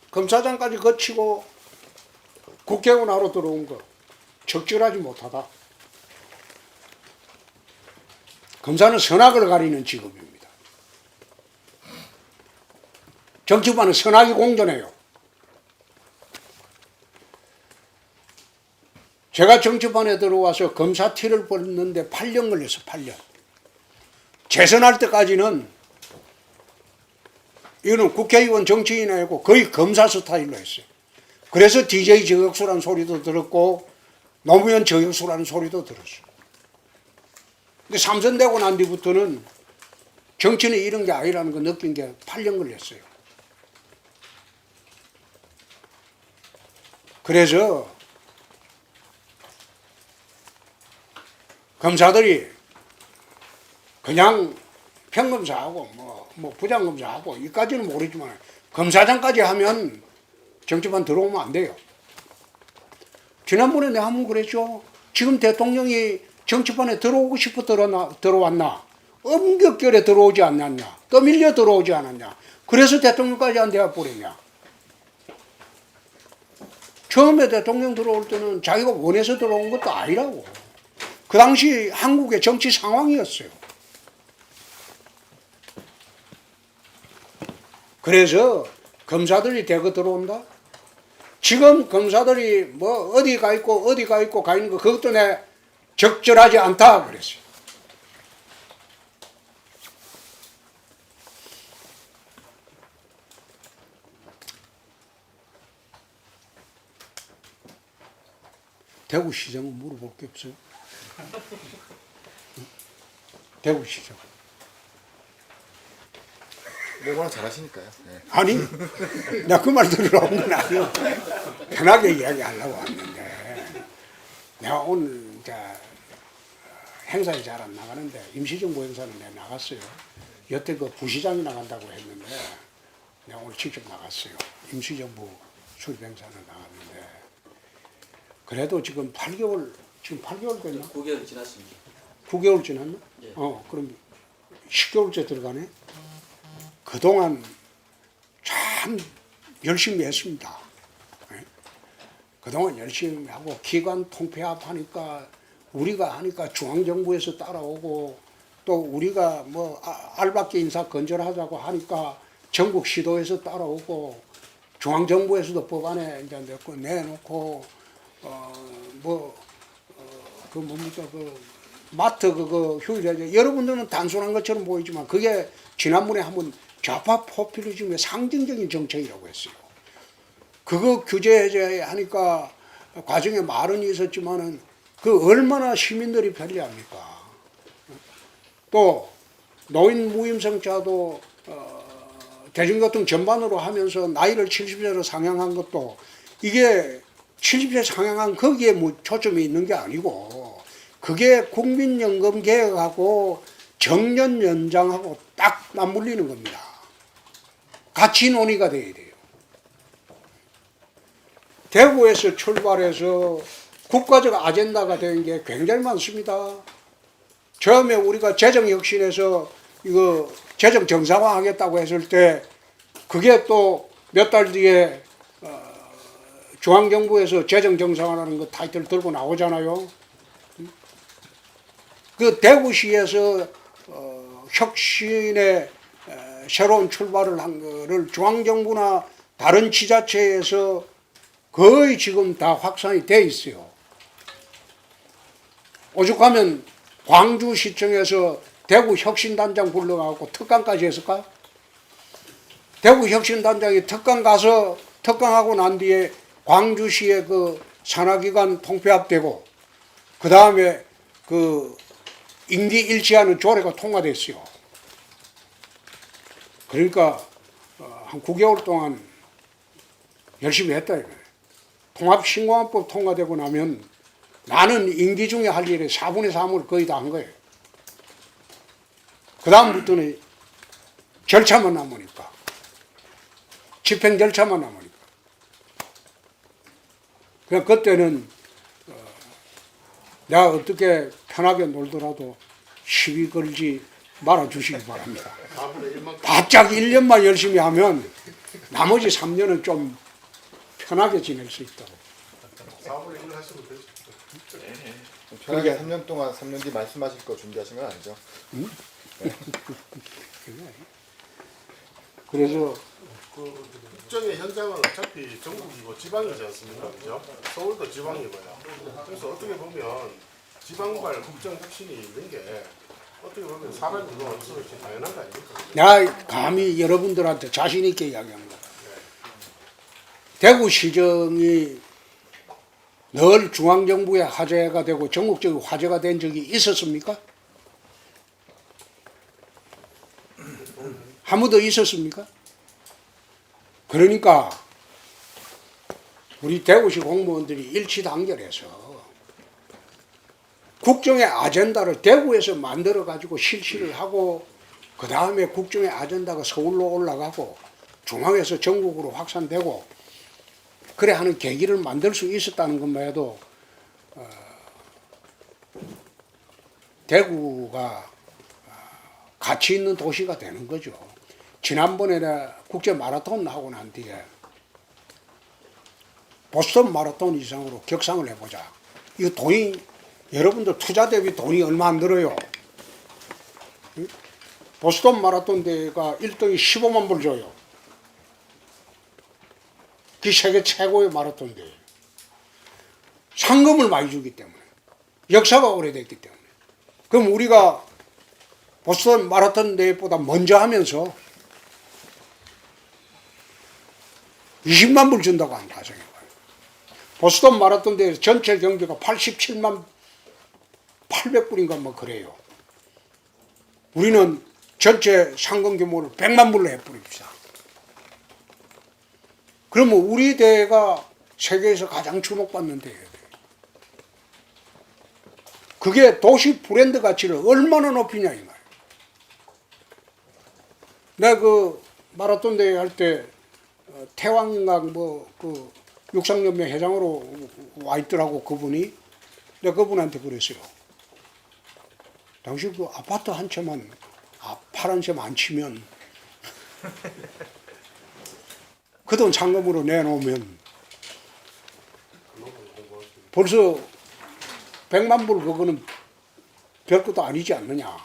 검사장까지 거치고 국회의원하러 들어온 거 적절하지 못하다. 검사는 선악을 가리는 직업입니다. 정치판은 선악이 공존해요. 제가 정치판에 들어와서 검사 티를 벗는데 8년 걸렸어, 8년. 재선할 때까지는 이거는 국회의원 정치인이 아니고 거의 검사 스타일로 했어요. 그래서 DJ 저격수라는 소리도 들었고 노무현 저격수라는 소리도 들었어요. 근데 삼선되고 난 뒤부터는 정치는 이런 게 아니라는 거 느낀 게 8년 걸렸어요. 그래서 검사들이 그냥 평검사하고 뭐 부장검사하고 이까지는 모르지만 검사장까지 하면 정치판 들어오면 안 돼요. 지난번에 내가 한번 그랬죠. 지금 대통령이 정치판에 들어오고 싶어 들어왔나? 엄격결에 들어오지 않았냐? 떠밀려 들어오지 않았냐? 그래서 대통령까지 안 되어 버렸냐? 처음에 대통령 들어올 때는 자기가 원해서 들어온 것도 아니라고. 그 당시 한국의 정치 상황이었어요. 그래서 검사들이 대거 들어온다? 지금 검사들이 뭐 어디 가 있고 어디 가 있고 가 있는 거 그것도 내 적절하지 않다 그랬어요. 대구시장은 물어볼 게 없어요. 대구시장. 뭐거나 잘하시니까요. 네. 아니, 나 그 말 들으러 온 건 아니야. 편하게 이야기하려고 왔는데, 내가 오늘 이제 행사에 잘 안 나가는데, 임시정부 행사는 내가 나갔어요. 여태 그 부시장이 나간다고 했는데, 내가 오늘 직접 나갔어요. 임시정부 수립 행사는 나갔는데, 그래도 지금 8개월 됐나? 9개월 지났습니다. 9개월 지났나? 예. 그럼 10개월째 들어가네? 그동안 참 열심히 했습니다. 예? 그동안 열심히 하고 기관 통폐합 하니까 우리가 하니까 중앙정부에서 따라오고 또 우리가 뭐 알박기 인사 건절하자고 하니까 전국 시도에서 따라오고 중앙정부에서도 법안에 이제 내놓고 그 뭡니까 그 마트 그거 휴일에 여러분들은 단순한 것처럼 보이지만 그게 지난번에 한번 좌파 포퓰리즘의 상징적인 정책이라고 했어요. 그거 규제 해제하니까 과정에 말은 있었지만은 그 얼마나 시민들이 편리합니까? 또 노인 무임승차도 대중교통 전반으로 하면서 나이를 70세로 상향한 것도 이게 70세 상향한 거기에 뭐 초점이 있는 게 아니고 그게 국민연금 개혁하고 정년 연장하고 딱 맞물리는 겁니다. 같이 논의가 돼야 돼요. 대구에서 출발해서 국가적 아젠다가 된 게 굉장히 많습니다. 처음에 우리가 재정혁신에서 이거 재정 정상화 하겠다고 했을 때 그게 또 몇 달 뒤에 중앙정부에서 재정 정상화라는 거 타이틀 들고 나오잖아요. 그 대구시에서 혁신의 새로운 출발을 한 거를 중앙정부나 다른 지자체에서 거의 지금 다 확산이 돼 있어요. 오죽하면 광주시청에서 대구혁신단장 불러가고 특강까지 했을까? 대구혁신단장이 특강 가서 특강하고 난 뒤에 광주시의 그 산하기관 통폐합되고 그 다음에 그 임기 일치하는 조례가 통과됐어요. 그러니까 한 9개월 동안 열심히 했다 이거예요. 통합신고안법 통과되고 나면 나는 임기 중에 할 일의 4분의 3을 거의 다 한 거예요. 그 다음부터는 절차만 남으니까 집행 절차만 남으니까 그냥 그때는 내가 어떻게 편하게 놀더라도 시비 걸지 말아주시기 바랍니다. 바짝 1년만 열심히 하면 나머지 3년은 좀 편하게 지낼 수 있다고. 4분의 1 하시면 되죠. 편하게 3년 동안 3년 뒤 말씀하실 거 준비하신 건 아니죠? 응? 그래서 국정의 현장은 어차피 전국이고 지방이지 않습니까? 그죠? 서울도 지방이고요. 그래서 어떻게 보면 지방발 국정 혁신이 있는 게 어떻게 보면 사람 이거 없어서 당연한 거 아닙니까? 내가 감히 여러분들한테 자신 있게 이야기합니다. 대구시정이 늘 중앙정부의 화제가 되고 전국적인 화제가 된 적이 있었습니까? 한 번도 있었습니까? 그러니까 우리 대구시 공무원들이 일치단결해서 국정의 아젠다를 대구에서 만들어 가지고 실시를 하고 그 다음에 국정의 아젠다가 서울로 올라가고 중앙에서 전국으로 확산되고 그래 하는 계기를 만들 수 있었다는 것만 해도 대구가 가치 있는 도시가 되는 거죠. 지난번에 국제 마라톤 하고 난 뒤에 보스턴 마라톤 이상으로 격상을 해보자. 이 돈이 여러분들 투자 대비 돈이 얼마 안 들어요. 보스턴 마라톤 대회가 1등이 15만 불 줘요. 그 세계 최고의 마라톤 대회. 상금을 많이 주기 때문에. 역사가 오래됐기 때문에. 그럼 우리가 보스턴 마라톤 대회보다 먼저 하면서 20만 불 준다고 한 가정이에요. 보스턴 마라톤 대회 전체 경비가 87만 800불인가 뭐 그래요. 우리는 전체 상금 규모를 100만 불로 해버립시다. 그러면 우리 대회가 세계에서 가장 주목받는 대회예요. 그게 도시 브랜드 가치를 얼마나 높이냐 이 말이에요. 내가 그 마라톤 대회 할 때 태왕강 그 육상연맹 회장으로 와 있더라고 그분이. 내가 그분한테 그랬어요. 당신 그 아파트 한 채만 파란 셈 안 치면 그 돈 상금으로 내놓으면 벌써 100만 불 그거는 별것도 아니지 않느냐.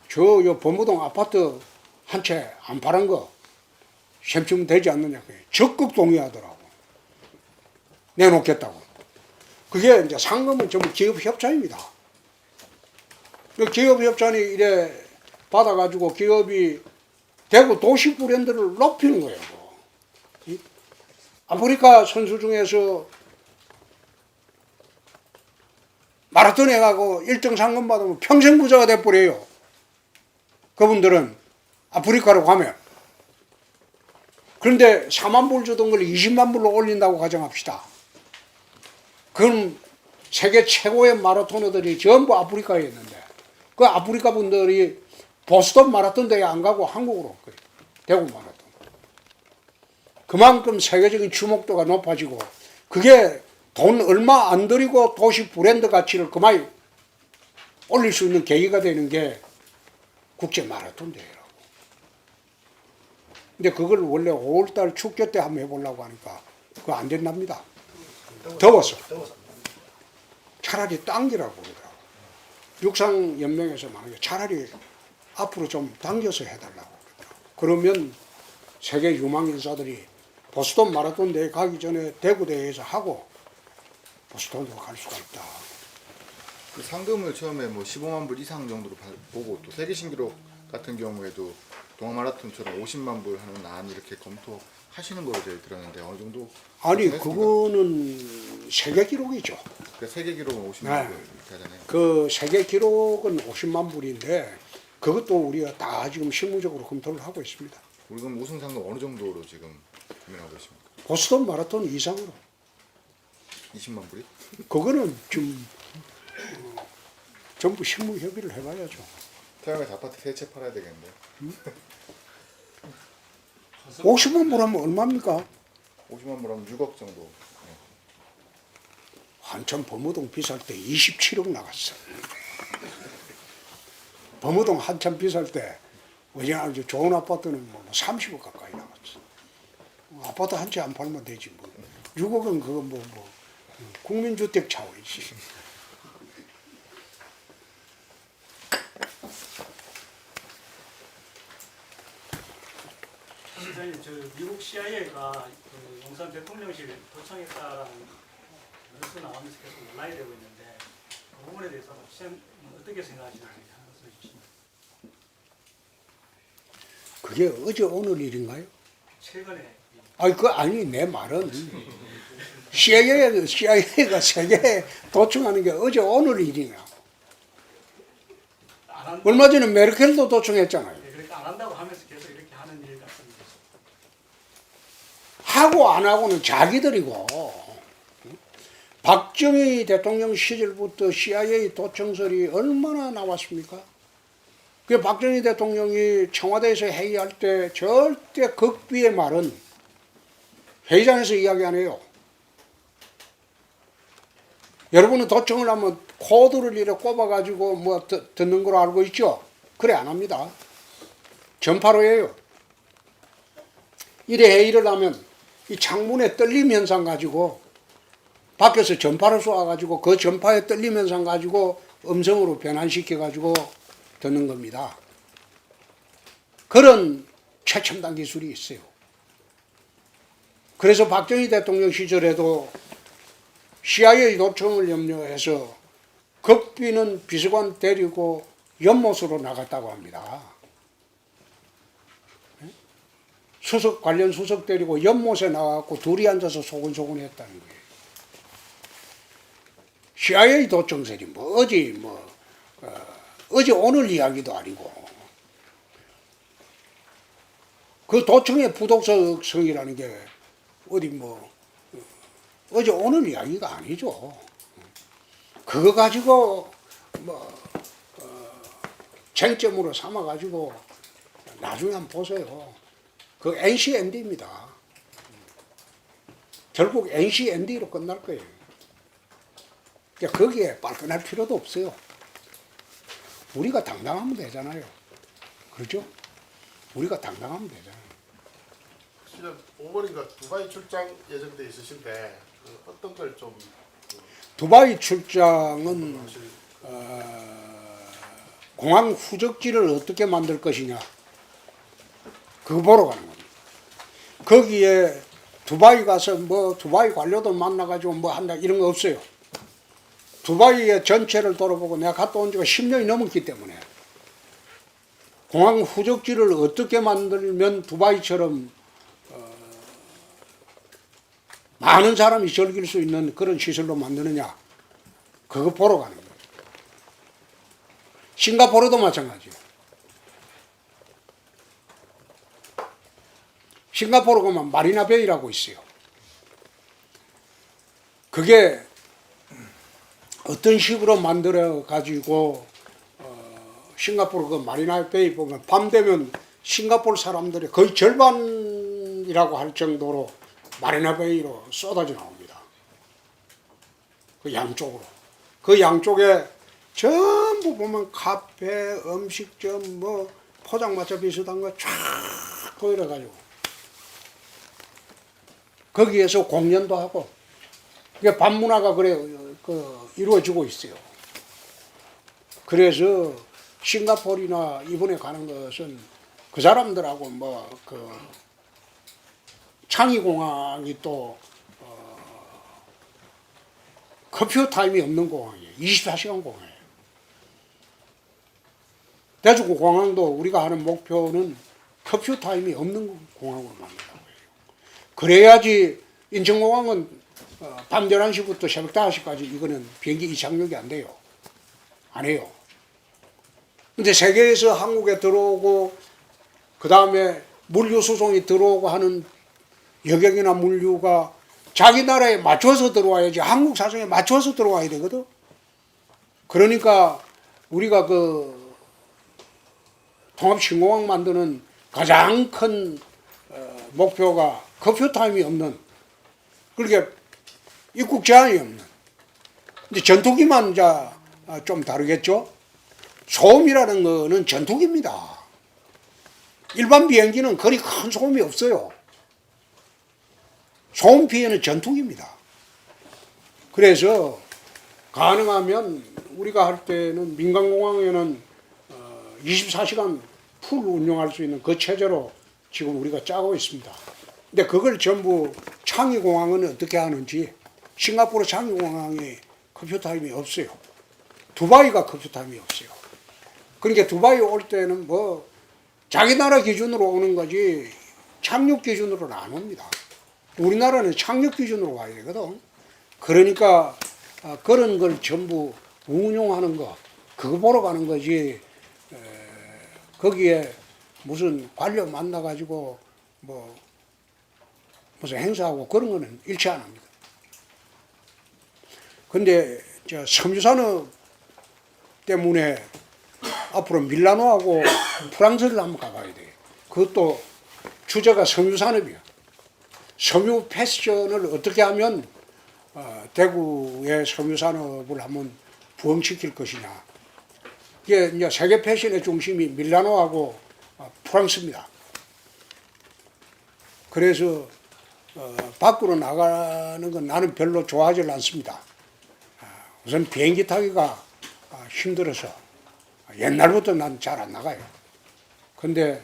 저 범무동 아파트 한 채 안 파란 거 셈치면 되지 않느냐. 적극 동의하더라고. 내놓겠다고. 그게 이제 상금은 전부 기업 협찬입니다. 기업 협찬이 이래 받아가지고 기업이 대구 도시 브랜드를 높이는 거예요. 아프리카 선수 중에서 마라톤 해가고 1등 상금 받으면 평생 부자가 돼버려요. 그분들은 아프리카로 가면. 그런데 4만 불 주던 걸 20만 불로 올린다고 가정합시다. 그럼 세계 최고의 마라토너들이 전부 아프리카에 있는데 그 아프리카 분들이 보스턴 마라톤 대회 안 가고 한국으로 올 거예요. 대구 마라톤. 그만큼 세계적인 주목도가 높아지고 그게 돈 얼마 안 들이고 도시 브랜드 가치를 그만이 올릴 수 있는 계기가 되는 게 국제 마라톤 대회라고. 근데 그걸 원래 5월달 축제 때 한번 해보려고 하니까 그거 안 된답니다. 더워서. 차라리 당기라고 그러더라고. 육상연맹에서 말하는 게 차라리 앞으로 좀 당겨서 해달라고 그러더라고. 그러면 세계 유망 인사들이 보스턴 마라톤 대회 가기 전에 대구 대회에서 하고 보스턴으로 갈 수가 있다. 그 상금을 처음에 뭐 15만 불 이상 정도로 보고 또 세계 신기록 같은 경우에도 동아 마라톤처럼 50만 불 하는 안 이렇게 검토하시는 거로 제가 들었는데 어느 정도? 아니 그거는 세계 기록이죠. 그 세계 기록은 50만 네. 불 이렇게 하잖아요. 그 세계 기록은 50만 불인데 그것도 우리가 다 지금 실무적으로 검토를 하고 있습니다. 우리 그럼 우승 상금 어느 정도로 지금 고민하고 있습니까? 보스턴 마라톤 이상으로. 20만 불이? 그거는 좀 전부 실무 협의를 해봐야죠. 태양에서 아파트 3채 팔아야 되겠는데. 50만 불 하면 얼마입니까? 50만 불 하면 6억 정도. 한참 범어동 비쌀 때 27억 나갔어. 범어동 한참 비쌀 때 왜냐 좋은 아파트는 뭐 30억 가까이 나갔어. 아파트 한 채 안 팔면 되지 뭐. 6억은 그거 뭐 국민주택 차원이지. 선생님, 저 미국 CIA가 그 용산 대통령실 도청했다라는 뉴스 나오면서 계속 논란이 되고 있는데 그 부분에 대해서 선생님 어떻게 생각하시는지 말씀해 주시면. 그게 어제 오늘 일인가요? 최근에 아니 그 아니 내 말은 CIA가 세계에 도청하는 게 어제 오늘 일이냐. 얼마 전에 메르켈도 도청했잖아요. 그러니까 안 한다고 하면서 계속 이렇게 하는 일 같습니다. 하고 안 하고는 자기들이고. 박정희 대통령 시절부터 CIA 도청설이 얼마나 나왔습니까? 그 박정희 대통령이 청와대에서 회의할 때 절대 극비의 말은 회의장에서 이야기 안 해요. 여러분은 도청을 하면 코드를 이렇게 꼽아가지고 뭐 듣는 걸로 알고 있죠? 그래 안 합니다. 전파로 해요. 이래 회의를 하면 이 창문에 떨림 현상 가지고 밖에서 전파를 쏘아가지고 그 전파의 떨림 현상 가지고 음성으로 변환시켜가지고 듣는 겁니다. 그런 최첨단 기술이 있어요. 그래서 박정희 대통령 시절에도 CIA 도청을 염려해서 극비는 비서관 데리고 연못으로 나갔다고 합니다. 관련 수석 데리고 연못에 나가고 둘이 앉아서 소곤소곤 했다는 거예요. CIA 도청설이 어제 오늘 이야기도 아니고 그 도청의 부독성이라는 게 어제 오늘 이야기가 아니죠. 그거 가지고 쟁점으로 삼아가지고 나중에 한번 보세요. 그 NCND입니다. 결국 NCND로 끝날 거예요. 그러니까 거기에 빨끈할 필요도 없어요. 우리가 당당하면 되잖아요. 그렇죠? 우리가 당당하면 되잖아요. 실은 어머니가 두바이 출장 예정돼 있으신데 어떤 걸 좀 두바이 출장은 공항 후적지를 어떻게 만들 것이냐 그거 보러 가는 겁니다. 거기에 두바이 가서 두바이 관료들 만나가지고 한다 이런 거 없어요. 두바이의 전체를 돌아보고 내가 갔다 온 지가 10년이 넘었기 때문에 공항 후적지를 어떻게 만들면 두바이처럼 많은 사람이 즐길 수 있는 그런 시설로 만드느냐 그거 보러 가는 거예요. 싱가포르도 마찬가지예요. 싱가포르 가면 마리나베이라고 있어요. 그게 어떤 식으로 만들어 가지고 싱가포르 그 마리나베이 보면 밤 되면 싱가포르 사람들이 거의 절반이라고 할 정도로 마리나베이로 쏟아져 나옵니다. 그 양쪽으로. 그 양쪽에 전부 보면 카페, 음식점, 포장마차 비슷한 거 쫙 보여가지고 거기에서 공연도 하고 그게 밤문화가 이루어지고 있어요. 그래서 싱가포르나 이번에 가는 것은 그 사람들하고 창의공항이 또 커피 타임이 없는 공항이에요. 24시간 공항이에요. 대주공항도 우리가 하는 목표는 커피 타임이 없는 공항으로 만든다고 해요. 그래야지 인천공항은 밤 11시부터 새벽 5시까지 이거는 비행기 이착륙이 안 돼요. 안 해요. 근데 세계에서 한국에 들어오고 그 다음에 물류 수송이 들어오고 하는 여객이나 물류가 자기 나라에 맞춰서 들어와야지 한국 사정에 맞춰서 들어와야 되거든. 그러니까 우리가 그 통합신공항 만드는 가장 큰 목표가 커피 타임이 없는 그렇게 입국 제한이 없는 근데 전투기만 좀 다르겠죠. 소음이라는 거는 전투기입니다. 일반 비행기는 그리 큰 소음이 없어요. 소음 피해는 전투기입니다. 그래서 가능하면 우리가 할 때는 민간공항에는 24시간 풀 운영할 수 있는 그 체제로 지금 우리가 짜고 있습니다. 근데 그걸 전부 창의공항은 어떻게 하는지 싱가포르 창의공항에 커피 타임이 없어요. 두바이가 커피 타임이 없어요. 그러니까 두바이 올 때는 자기 나라 기준으로 오는 거지 착륙 기준으로는 안 옵니다. 우리나라는 착륙 기준으로 와야 되거든. 그러니까 그런 걸 전부 운용하는 거 그거 보러 가는 거지 거기에 무슨 관료 만나가지고 무슨 행사하고 그런 거는 일치 안 합니다. 근데 섬유산업 때문에 앞으로 밀라노하고 프랑스를 한번 가봐야 돼요. 그것도 주제가 섬유산업이야. 섬유 패션을 어떻게 하면 대구의 섬유 산업을 한번 부흥시킬 것이냐. 이게 이제 세계 패션의 중심이 밀라노하고 프랑스입니다. 그래서 밖으로 나가는 건 나는 별로 좋아하지 않습니다. 우선 비행기 타기가 힘들어서 옛날부터 난 잘 안 나가요. 근데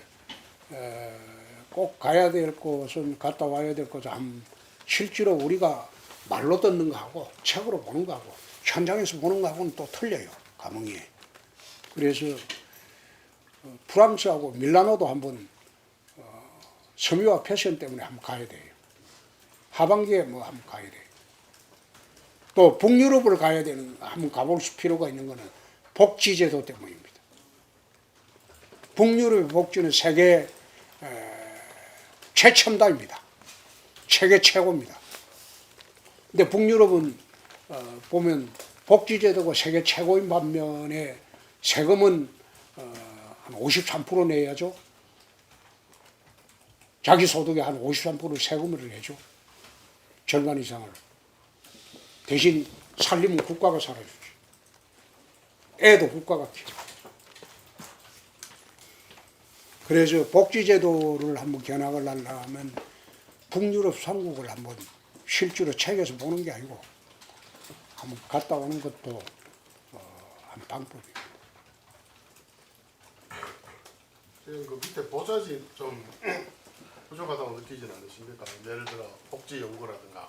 꼭 가야 될 곳은 갔다 와야 될 곳은 실제로 우리가 말로 듣는 거하고 책으로 보는 거하고 현장에서 보는 거하고는 또 틀려요. 감흥이. 그래서 프랑스하고 밀라노도 한번 섬유와 패션 때문에 한번 가야 돼요. 하반기에 뭐 한번 가야 돼요. 또 북유럽을 한번 가볼 필요가 있는 거는 복지제도 때문입니다. 북유럽의 복지는 세계 최첨단입니다. 세계 최고입니다. 근데 북유럽은 보면 복지제도가 세계 최고인 반면에 세금은 한 53% 내야죠. 자기 소득의 한 53% 세금을 내죠. 절반 이상을. 대신 살림은 국가가 살아주지. 애도 국가가 키워. 그래서 복지제도를 한번 견학을 하려면 북유럽 3국을 한번 실제로 책에서 보는 게 아니고 한번 갔다 오는 것도 한 방법입니다. 지금 그 밑에 보좌진 좀 부족하다고 느끼진 않으십니까? 예를 들어 복지 연구라든가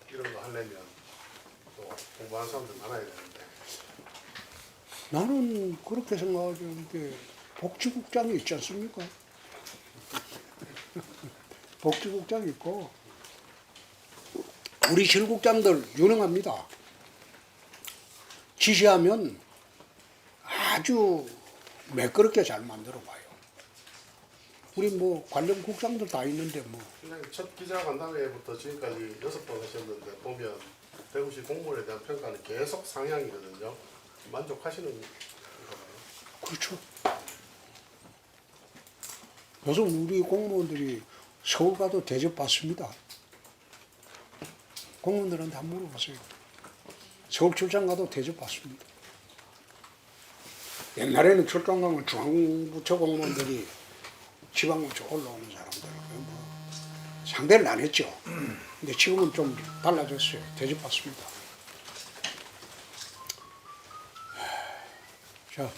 이런 거 하려면 또 공부하는 사람들 많아야 되는데. 나는 그렇게 생각하는데 복지국장이 있지 않습니까? 복지국장이 있고 우리 실국장들 유능합니다. 지시하면 아주 매끄럽게 잘 만들어 봐요. 우리 뭐 관련 국장들 다 있는데 뭐. 그냥 첫 기자간담회부터 지금까지 6번 하셨는데 보면 대구시 공무원에 대한 평가는 계속 상향이거든요. 만족하시는 건가요? 그렇죠. 요즘 우리 공무원들이 서울 가도 대접받습니다. 공무원들한테 한번 물어보세요. 서울 출장 가도 대접받습니다. 옛날에는 출장 가면 중앙부처 공무원들이 지방부처 올라오는 사람들 뭐 상대를 안 했죠. 근데 지금은 좀 달라졌어요. 대접받습니다. 자,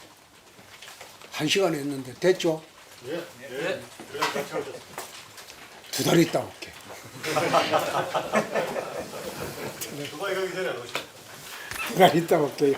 1시간 했는데 됐죠? 예. 예. 그냥 같이 하셨어요. 2달 있다 올게. 두바이 가기 전에 안 오십니까? 2달 있다 올게요.